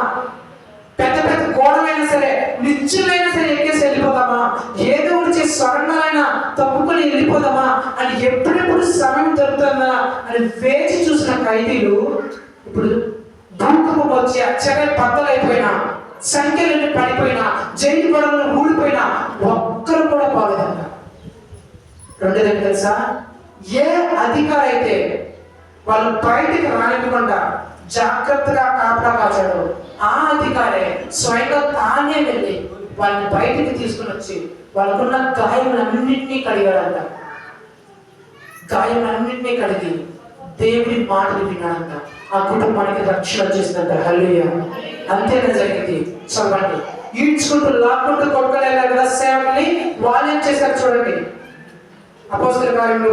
పెద్ద పెద్ద గోడలైనా సరే నిచ్చులైనా సరే ఎక్కేసి వెళ్ళిపోదామా, ఏదో ఒకటి చేసి సొరంగాలైనా తప్పుకొని వెళ్ళిపోదామా అని ఎప్పుడెప్పుడు సమయం దొరుకుతుందా అని వేచి చూసిన ఖైదీలు ఇప్పుడు భూకంపం వచ్చి అచ్చగా బద్దలైపోయినా, సంఖ్యలన్నీ పడిపోయినా, జైలు గొడవలు ఊడిపోయినా ఒక్కరు కూడా బాగలేదంట. రెండోది తెలుసా, ఏ అధికారి అయితే వాళ్ళు బయటికి రానివ్వకుండా జాగ్రత్తగా కాపలా కాచాడు, ఆ అధికారే స్వయంగా తానే వెళ్ళి వాళ్ళని బయటికి తీసుకుని వచ్చి వాళ్ళకున్న గాయములన్నింటినీ కడిగాడంట. గాయములన్నింటినీ కడిగి దేవుడి మాటలు విన్నాడంట. ఆ కుటుంబానికి రక్షణ చేసిందంట. హల్లెలూయా. అంతేనా జరిగింది? చదవండి. ఈడ్చుకుంటూ లాక్కుంటూ కొట్టుకోలేరు కదా సేవకుని, వాళ్ళు ఏం చేశారు చూడండి. అపోస్తల కార్యములు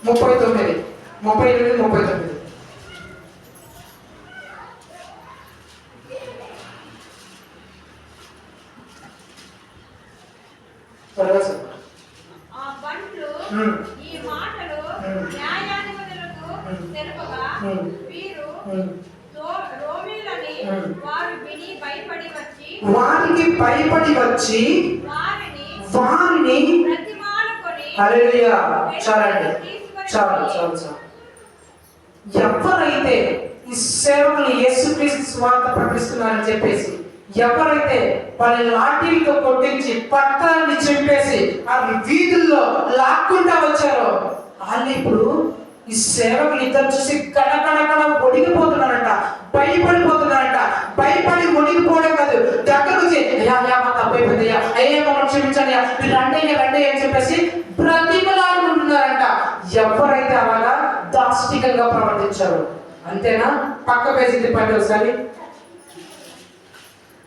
16:39, 38, 39. ఆ బంట్లు ఈ మాటలు న్యాయాధిపతులకు తెలుపగా వీరు రోమీయులని వారికి భయపడి వచ్చి వారిని ప్రతిమానుకొని హల్లెలూయా. చాలండి, చాలు చాలు చాలు. ఎవరైతే ఈ సేవకులు యేసుక్రీస్తు స్వార్థ ప్రకటిస్తున్నారని చెప్పేసి ఎవరైతే వాళ్ళని లాఠీలతో కొట్టించి పట్టాలని చింపేసి ఆ వీధుల్లో లాక్కుంటా వచ్చారో వాళ్ళు ఇప్పుడు ఈ సేవకులు ఇద్దరు చూసి కడకడకడ ఒడిగిపోతున్నారంట, భయపడిపోతున్నారంట. భయపడి ఒడిగిపోవడం కాదు, దగ్గర నుంచి అయ్యా మా తప్పైపోయింది, అయ్యా మమ్మల్ని క్షమించండి, మీరు రండి అని చెప్పేసి బ్రతిమలాడుకుంటున్నారంట. ఎవరైతే అలాగా దాష్టికంగా ప్రవర్తించారు. అంతేనా? పక్క పేజీ తిప్పండి ఒకసారి,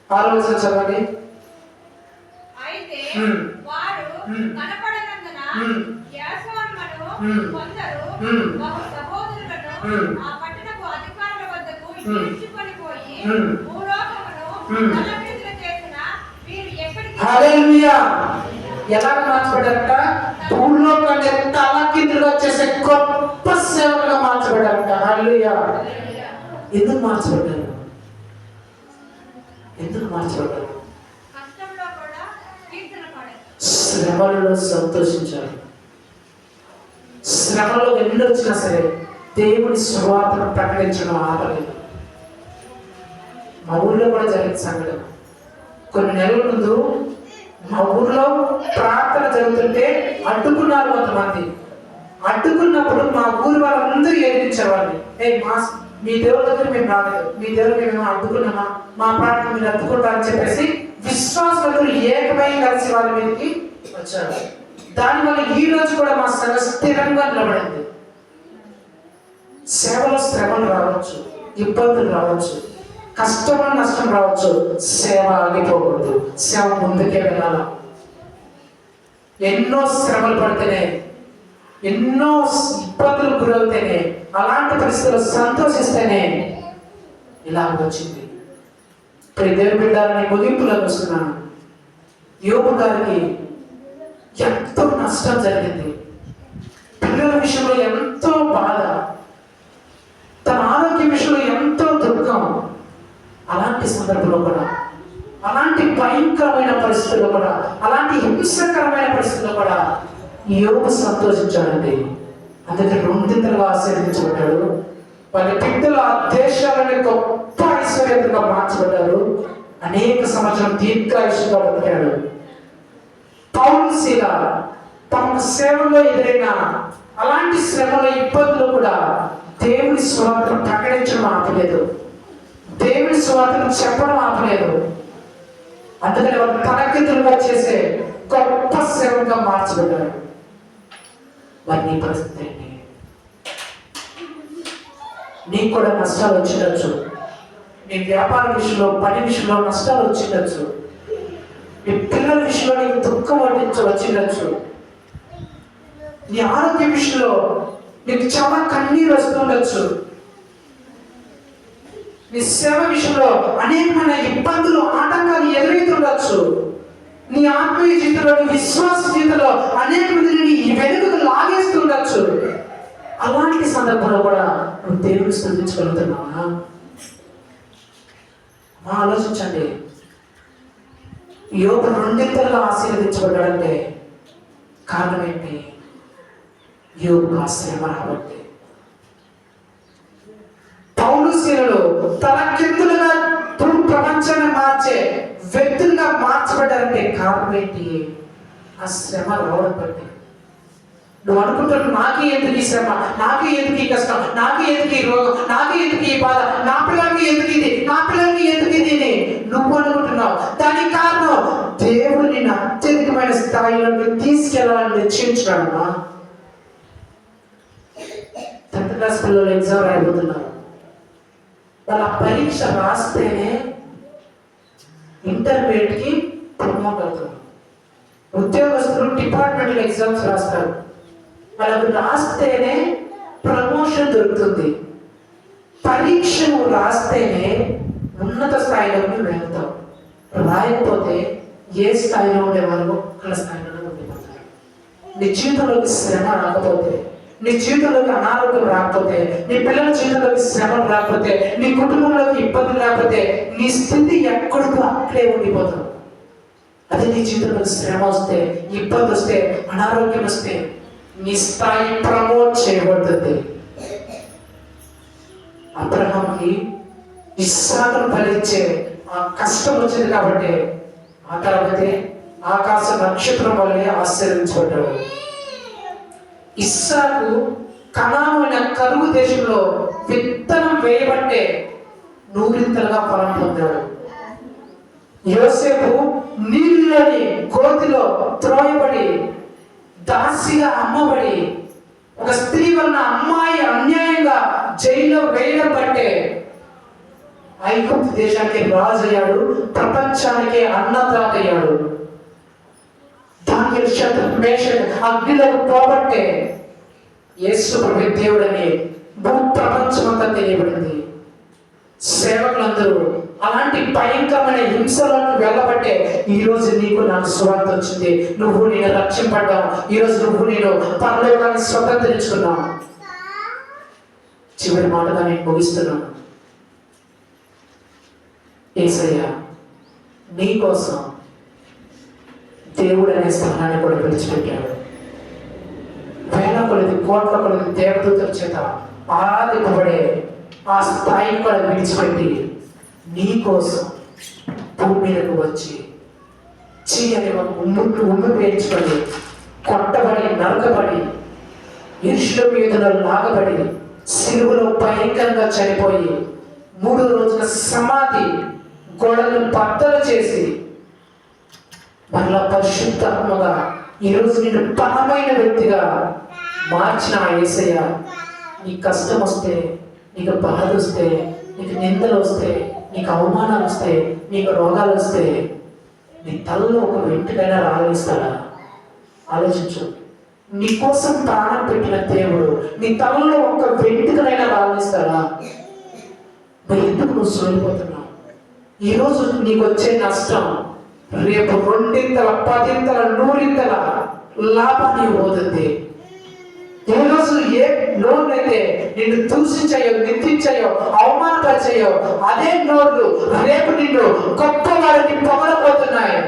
6వ వచనం చదవండి. అయితే వారు కనపడనందున యాసోనులను కొందరు బహు సహోదరులను ఆ పట్టణపు అధికారుల వద్దకు ఈడ్చుకొని పోయి భూలోకమును తలకిందులు చేసిన వీరు ఎక్కడికి హల్లెలూయా. ఎలా మార్చబడ్డారట? భూలోకాన్ని తలకిందులుగా చేసే గొప్ప సేవకులుగా మార్చబడ్డారట. హల్లెలూయా. ఎందుకు మార్చబడ్డారు? ఎందుకు మార్చబడ్డారు? కష్టంలో కూడా కీర్తన పాడారు, శ్రమలలో సంతోషించారు. శ్రమలో ఎన్ని వచ్చినా సరే దేవుని సువార్తను ప్రకటించడం ఆపలేదు. మా ఊళ్ళో కూడా జరిగిన సంఘటన. కొన్ని నెలల ముందు మా ఊర్లో ప్రార్థన జరుగుతుంటే అడ్డుకున్నారు కొంతమంది. అడ్డుకున్నప్పుడు మా ఊరి వాళ్ళందరూ ఎదిరించేవాళ్ళు. మీ దేవుడి దగ్గర మేము రాలేదు, మీ దేవుడికి మేము అడ్డుకున్నామా, మా ప్రార్థన మీరు అడ్డుకుంటారని చెప్పేసి విశ్వాసులు ఏకమై కలిసి వాళ్ళ మీదకి వచ్చారు. దానివల్ల ఈ రోజు కూడా మా సంఘ స్థిరంగా నిలబడింది. సేవలో శ్రమలు రావచ్చు, ఇబ్బందులు రావచ్చు, కష్టమైన నష్టం రావచ్చు, సేవ ఆగిపోకూడదు, సేవ ముందుకే వెళ్ళాల. ఎన్నో శ్రమలు పడితేనే, ఎన్నో ఇబ్బందులు గురవుతేనే, అలాంటి పరిస్థితుల్లో సంతోషిస్తేనే ఇలా వచ్చింది. ఇప్పుడు దేవుని బిడ్డలని ముగింపులోకి వస్తున్నాను. యోబు గారికి ఎంతో నష్టం జరిగింది, పిల్లల విషయంలో ఎంతో బాధ, తన ఆరోగ్య విషయంలో ఎంతో దుఃఖం. అలాంటి సందర్భంలో కూడా, అలాంటి భయంకరమైన పరిస్థితుల్లో కూడా, అలాంటి హింసకరమైన పరిస్థితుల్లో కూడా యోబు సంతోషించాడండి. అందుకే రెండింతలుగా ఆశీర్వదించబడ్డాడు. వాళ్ళ బిడ్డలు ఆ దేశాలని గొప్ప ఐశ్వర్యంగా మార్చబడ్డారు. అనేక సంవత్సరం దీర్ఘాయుషుగా బతికాడు. పౌలు శీల తమ సేవలో ఎదురైన అలాంటి శ్రమల ఇబ్బందులు కూడా దేవుని స్వార్థను ప్రకటించడం ఆపలేదు, దేవుని స్వార్థను చెప్పడం ఆపలేదు. అందుకని వాళ్ళు తలకిందులుగా చేసే గొప్ప సేవగా మార్చబడ్డారు. మరి నీ పరిస్థితి ఏంటి? నీకు కూడా నష్టాలు వచ్చిండొచ్చు. నీ వ్యాపార విషయంలో, పని విషయంలో నష్టాలు వచ్చిండొచ్చు. నీ పిల్లల విషయంలో నీకు దుఃఖం వచ్చిండొచ్చు. నీ ఆరోగ్య విషయంలో నీకు చాలా కన్నీరు వస్తుండొచ్చు. నీ సేవ విషయంలో అనేకమైన ఇబ్బందులు, ఆటంకాలు ఎదురవుతుండొచ్చు. నీ ఆత్మీయ జీవితంలో, నీ విశ్వాస జీవితంలో అనేక మందిని నీ వెనుకకు లాగేస్తుండొచ్చు. అలాంటి సందర్భంలో కూడా నువ్వు దేవుని స్తుతించగలుగుతున్నావా? ఆలోచించండి. యోబు రెండింతలుగా ఆశీర్వదించబడ్డాడంటే కారణం ఏంటి? యోబుకు ఆ శ్రమ రాబట్టి. పౌలు శీలలు తలకిందులుగా ప్రపంచాన్ని మార్చే వ్యక్తులుగా మార్చబడ్డారంటే కారణం ఏంటి? ఆ శ్రమ రావడం బట్టి. నువ్వు అనుకుంటున్నావు, నాకే ఎందుకు ఈ శ్రమ, నాకే ఎందుకు ఈ కష్టం, నాకే ఎందుకు ఈ రోగం, నాకే ఎందుకు ఈ బాధ, నా పిల్లలకి ఎందుకు ఇది, నా పిల్లలకి ఎందుకు ఇది నువ్వు అనుకుంటున్నావు. దానికి కారణం దేవుడు నిన్ను అత్యధికమైన స్థాయిలోకి తీసుకెళ్లాలని నిశ్చయించాడమ్మా. 10th క్లాస్ పిల్లలు ఎగ్జామ్ రాయబోతున్నారు. వాళ్ళ పరీక్ష రాస్తేనే ఇంటర్మీడియట్కి ప్రమోట్ అవుతారు. ఉద్యోగస్తులు డిపార్ట్మెంటల్ ఎగ్జామ్స్ రాస్తారు. వాళ్ళకు రాస్తేనే ప్రమోషన్ దొరుకుతుంది. పరీక్షను రాస్తేనే ఉన్నత స్థాయిలోకి వెళ్తాం. రాయకపోతే ఏ స్థాయిలో ఉండేవాళ్ళు ఒక్కల స్థాయిలో ఉండిపోతారు. నీ జీవితంలోకి శ్రమ రాకపోతే, నీ జీవితంలోకి అనారోగ్యం రాకపోతే, నీ పిల్లల జీవితంలోకి శ్రమలు రాకపోతే, నీ కుటుంబంలోకి ఇబ్బందులు రాకపోతే నీ స్థితి ఎక్కడికో అక్కడే ఉండిపోతావు. అదే నీ జీవితంలోకి శ్రమ వస్తే, ఇబ్బంది వస్తే, అనారోగ్యం వస్తే నీ స్థాయి ప్రమోట్ చేయబడుతుంది. అబ్రహాంకి ఇస్సాకును ఫలించే ఆ కష్టం వచ్చింది కాబట్టి ఆ తర్వాతే ఆకాశ నక్షత్రం వల్లే ఆశీర్వదించబడ్డాడు. ఇస్సాకు కనానైన కరువు దేశంలో విత్తనం వేయబట్టే 100 ఫలం పొందాడు. యోసేపు నీళ్ళని గోతిలో త్రోయబడి దాసిగా అమ్మబడి ఒక స్త్రీ వలన అమ్మాయి అన్యాయంగా జైల్లో వేయడం బట్టే ఐగుప్తు దేశానికి రాజు అయ్యాడు, ప్రపంచానికి అన్నదాత అయ్యాడు. దానియేలు షద్రక్ మేషక్ అగ్నిలోకి పోబట్టే యేసు ప్రభు దేవుడని భూ ప్రపంచమంతా తెలియబడింది. సేవకులందరూ అలాంటి భయంకరమైన హింసలకు వెళ్ళబట్టే ఈ రోజు నీకు నాకు సువార్త వచ్చింది. నువ్వు నేను రక్షింపడ్డావు. ఈ రోజు నువ్వు నేను పరలోకాన్ని స్వతంత్రించుకున్నావు. చివరి మాటగా నేను ముగిస్తున్నాను. యేసయ్య నీ కోసం దేవుడు అనే స్థానాన్ని కూడా విడిచిపెట్టాడు. వేల కొలది, కోట్ల కొలది దేవదూతల చేత ఆరాధింపబడే ఆ స్థాయిని కూడా విడిచిపెట్టి నీ కోసం భూమి మీదకు వచ్చి చీయని ఉమ్మి పేర్చుకొని కొట్టబడి నరకబడి ఇరుషుల మీదలో లాగబడి సిలువలో భయంకరంగా చనిపోయి 3 రోజుల సమాధి గోడలను బద్దలు చేసి మరలా పరిశుద్ధాత్మగా ఈరోజు నిన్ను బలమైన వ్యక్తిగా మార్చిన ఆ యేసయ్య, నీ కష్టం వస్తే, నీకు బాధ వస్తే, నీకు నిందలు వస్తే, నీకు అవమానాలు వస్తే, నీకు రోగాలు వస్తే నీ తలలో ఒక వెంట్రుకైనా రాలిస్తాడా? ఆలోచించు. నీ కోసం ప్రాణం పెట్టిన దేవుడు నీ తలలో ఒక వెంట్రుకనైనా రాలిస్తాడా? మరి ఎందుకు నువ్వు సోలిపోతున్నావు? ఈరోజు నీకు వచ్చే నష్టం రేపు 2 10 100 లాభాన్ని పోతుంది. ఏ రోజు ఏ నోళ్ళు అయితే నిన్ను దూషించాయో, నిందించాయో, అవమానపరిచాయో అదే నోళ్ళు రేపు నిన్ను గొప్ప వారిని పొగడబోతున్నాయి.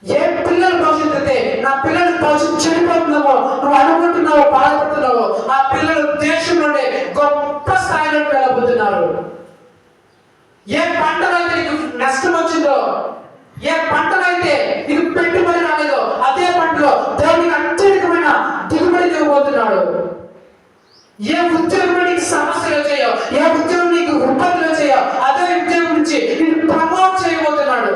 ఏ పిల్లల భవిష్యత్తు అయితే నా పిల్లల భవిష్యత్తు చెడిపోతున్నావో, నువ్వు అనుకుంటున్నావో, బాధపడుతున్నావో ఆ పిల్లలు దేశంలోనే గొప్ప స్థాయిలోకి వెళ్ళబోతున్నారు. ఏ పంటలో అయితే నీకు నష్టం వచ్చిందో, ఏ పంటలో అయితే నీకు పెట్టుబడి రాలేదో అదే పంటలో దేవునికి అత్యధికమైన దిగుబడి ఇవ్వబోతున్నాడు. ఏ ఉద్యోగంలో నీకు సమస్యలు వచ్చాయో, ఏ ఉద్యోగం నీకు ఇబ్బందులు వచ్చాయో అదే ఉద్యోగం నుంచి నిన్ను ప్రమోట్ చేయబోతున్నాడు.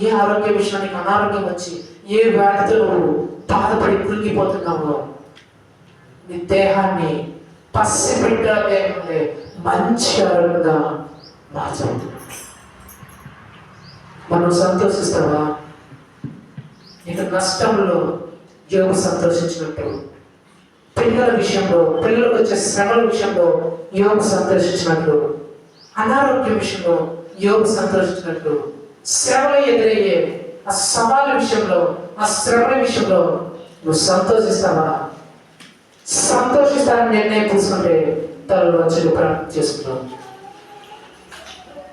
ఏ ఆరోగ్య విషయానికి అనారోగ్యం వచ్చి ఏ వ్యాధితో నువ్వు బాధపడి కృంగిపోతున్నావో నీ దేహాన్ని పసిబిడ్డలే మంచి ఆరోగ్యంగా మార్చబోతున్నాడు. మనం సంతోషిస్తావా? నీకు నష్టంలో యోగు సంతోషించినట్టు, పిల్లల విషయంలో, పిల్లలకు వచ్చే శ్రమల విషయంలో యోగు సంతోషించినట్లు, అనారోగ్యం విషయంలో యోగు సంతోషించినట్లు, శ్రమలు ఎదురయ్యే ఆ సవాళ్ళ విషయంలో, ఆ శ్రమల విషయంలో నువ్వు సంతోషిస్తావా? సంతోషిస్తానని నిర్ణయం తీసుకుంటే తనలో వచ్చి ప్రార్థన చేసుకున్నావు.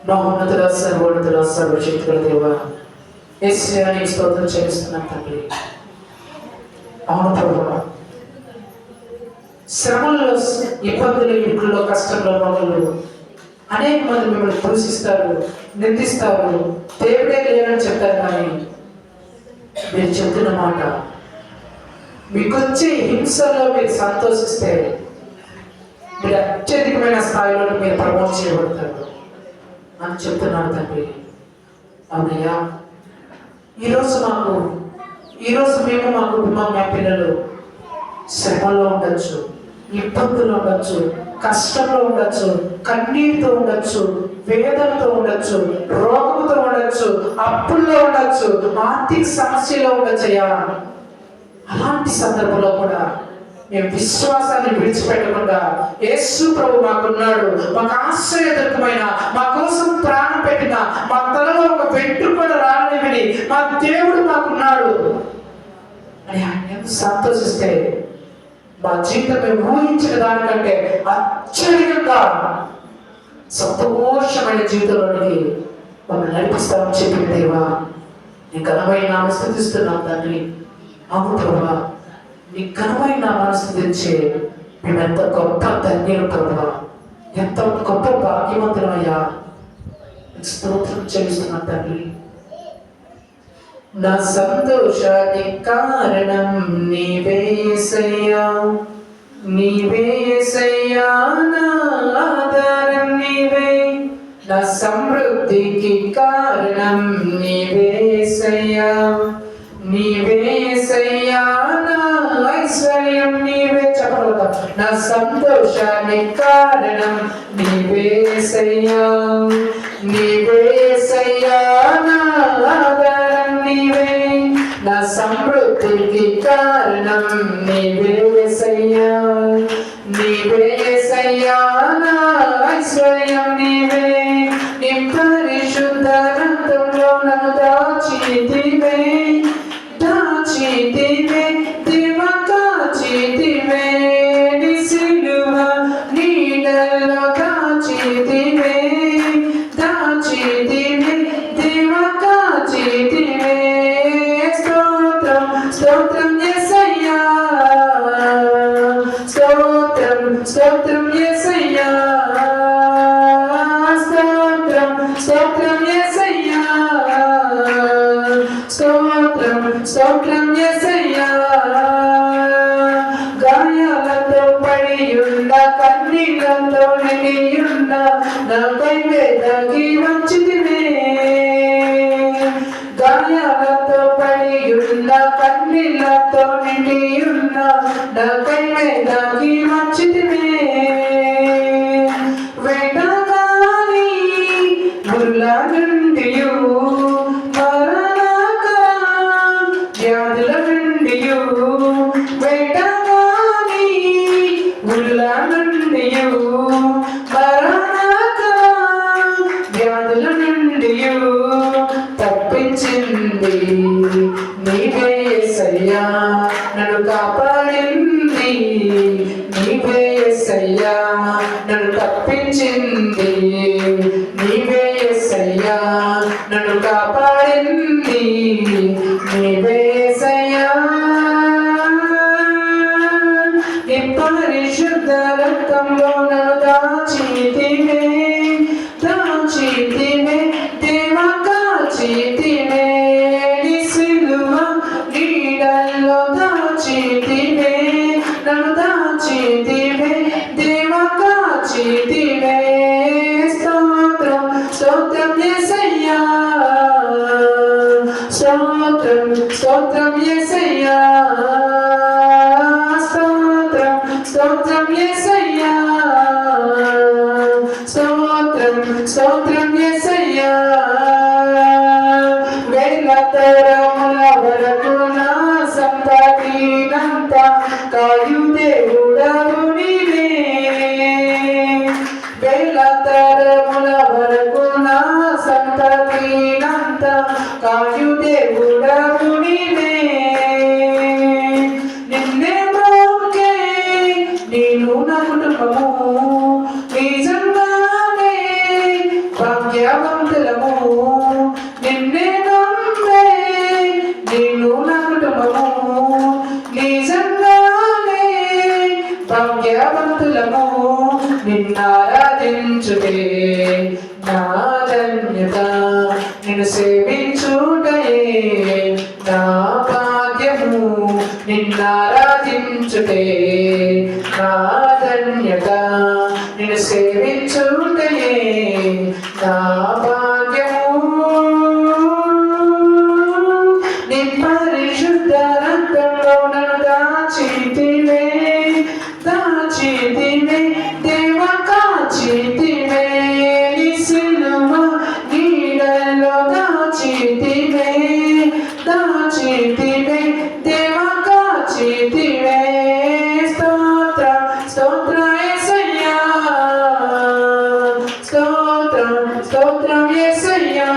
మహోన్నతుడా, సర్వోన్నతుడా, సర్వశక్తుల దేవా, యేసయ్యా నీకు స్తోత్రం చెల్లిస్తున్నాను తండ్రి. అవును ప్రభువా, శ్రమల్లో, ఇబ్బందులు, ఇంట్లో కష్టంలో మొదలు అనేక మంది మిమ్మల్ని దూషిస్తారు, నిందిస్తారు, దేవుడే లేనని చెప్తారు. కానీ మీరు చెప్తున్న మాట, మీకు వచ్చే హింసల్లో మీరు సంతోషిస్తే మీరు అత్యధికమైన స్థాయిలో మీరు ప్రమోట్ చేయబడతారు అని చెప్తున్నాను తండ్రి. అవునయ్యా, ఈరోజు మేము మా కుటుంబం, మా పిల్లలు శ్రమలో ఉండొచ్చు, ఇబ్బందులు ఉండొచ్చు, కష్టంలో ఉండొచ్చు, కన్నీటితో ఉండొచ్చు, వేదనతో ఉండొచ్చు, రోగంతో ఉండొచ్చు, అప్పుల్లో ఉండొచ్చు, ఆర్థిక సమస్యలో ఉండొచ్చయ్యా. అలాంటి సందర్భంలో కూడా మేము విశ్వాసాన్ని విడిచిపెట్టకుండా యేసు ప్రభు మాకున్నాడు, మాకు ఆశ్రయదర్కమైన, మా కోసం ప్రాణం పెట్టిన, మా తలలో ఒక వెంట్రుక కూడా రానివ్వని మా దేవుడు మాకున్నాడు అని ఆయన ఎంత సంతోషిస్తే మా జీవితం మేము ఊహించిన దానికంటే అత్యధికంగా సంతోషమైన జీవితంలోనికి మమ్మల్ని నడిపిస్తామని చెప్పిన దేవా, నీ ఘనమైన నామమును స్తుతిస్తున్నాం తండ్రి. అవును ప్రభా, నీ ఘనమైన నామమును స్తుతించే మేము ఎంత గొప్ప ధన్యులు ప్రభా, ఎంత గొప్ప భాగ్యవంతులయ్యా. స్తోత్రం చెల్లిస్తున్నాం తండ్రి. నా సంతోషానికి కారణం నీవే యేసయ్యా, నీవే యేసయ్యా, నా ఆధారం నీవే. నా సమృద్ధికి కారణం నీవే యేసయ్యా, నీవే యేసయ్యా, నా ఐశ్వర్యం నీవే. చెప్పగలుగుతా. నా సంతోషానికి కారణం నీవే యేసయ్యా, నీవే యేసయ్యా, నా ఆధారం నీవే. నా సమృద్ధికి కారణం నీవే యేసయ్యా, నీవే యేసయ్యా, నా ఐశ్వర్యం నీవే. నీ పరిశుద్ధ రక్తంలో నన్ను దాచితివే, దాచితివే దేవ, కాచితివే. నీ సిలువ నీడలో దాచితివే, దాచి స్తోత్రం యేసయ్యా స్తోత్రం స్తోత్రం యేసయ్యా గాయాలతో పడియున్న కన్నీళ్లతో నిండియున్న నాపై వేదకి వంచితివే గాయాలతో పడియున్న కన్నీళ్లతో నిండియున్న నాపై వేదకి వంచితివే వేటగాని ముళ్ళ నుండియు మరణకర వ్యాధుల నుండియు వేటగాని ముళ్ళ నుండియు మరణకర వ్యాధుల నుండియు తప్పించింది నీవే యేసయ్యా నన్ను కాపాడింది నీవే యేసయ్యా నన్ను తప్పించింది నీవే యేసయ్యా నన్ను కాపాడింది నీవే యేసయ్యా నీ పరిశుద్ధ రక్తంలో నన్ను దాచితివే దాచితివే దేవా కాచితివే నీ సిలువ నీడల్లో దాచితివే నన్ను దాచితివే దేవా కాచితివే స్తోత్రం స్తోత్రం యేసయ్యా స్తోత్రం స్తోత్రం యేసయ్యా స్తోత్రం స్తోత్రం యేసయ్యా స్తోత్రం స్తోత్రం యేసయ్యా వేల తరముల వరకు నా సంతతినంతా కాయు దేవుడవు నీవే వేల తరముల వరకు నా సంతతినంతా కాయు దేవుడవు నీవే నిన్నే మోకే నేను నా కుటుంబము నిజంగానే భాగ్యవంతులము నిన్నే నమ్మే నేను నా కుటుంబము నిజంగానే భాగ్యవంతులము నిన్నారాధించుటే నా ధన్యత నిన్ను సేవించుటయే నా భాగ్యము నిన్నారాధించుటే నా ధన్యత నిన్ను సేవించుటయే నా భాగ్యము నీ పరిశుద్ధ రక్తంలో నన్ను దాచితివే దాచితివే దేవా కాచితివే నీ సిలువ నీడల్లో దాచితివే దాచితివే దేవా కాచితివే స్తోత్రం స్తోత్రం యేసయ్యా స్తోత్రం స్తోత్రం యేసయ్యా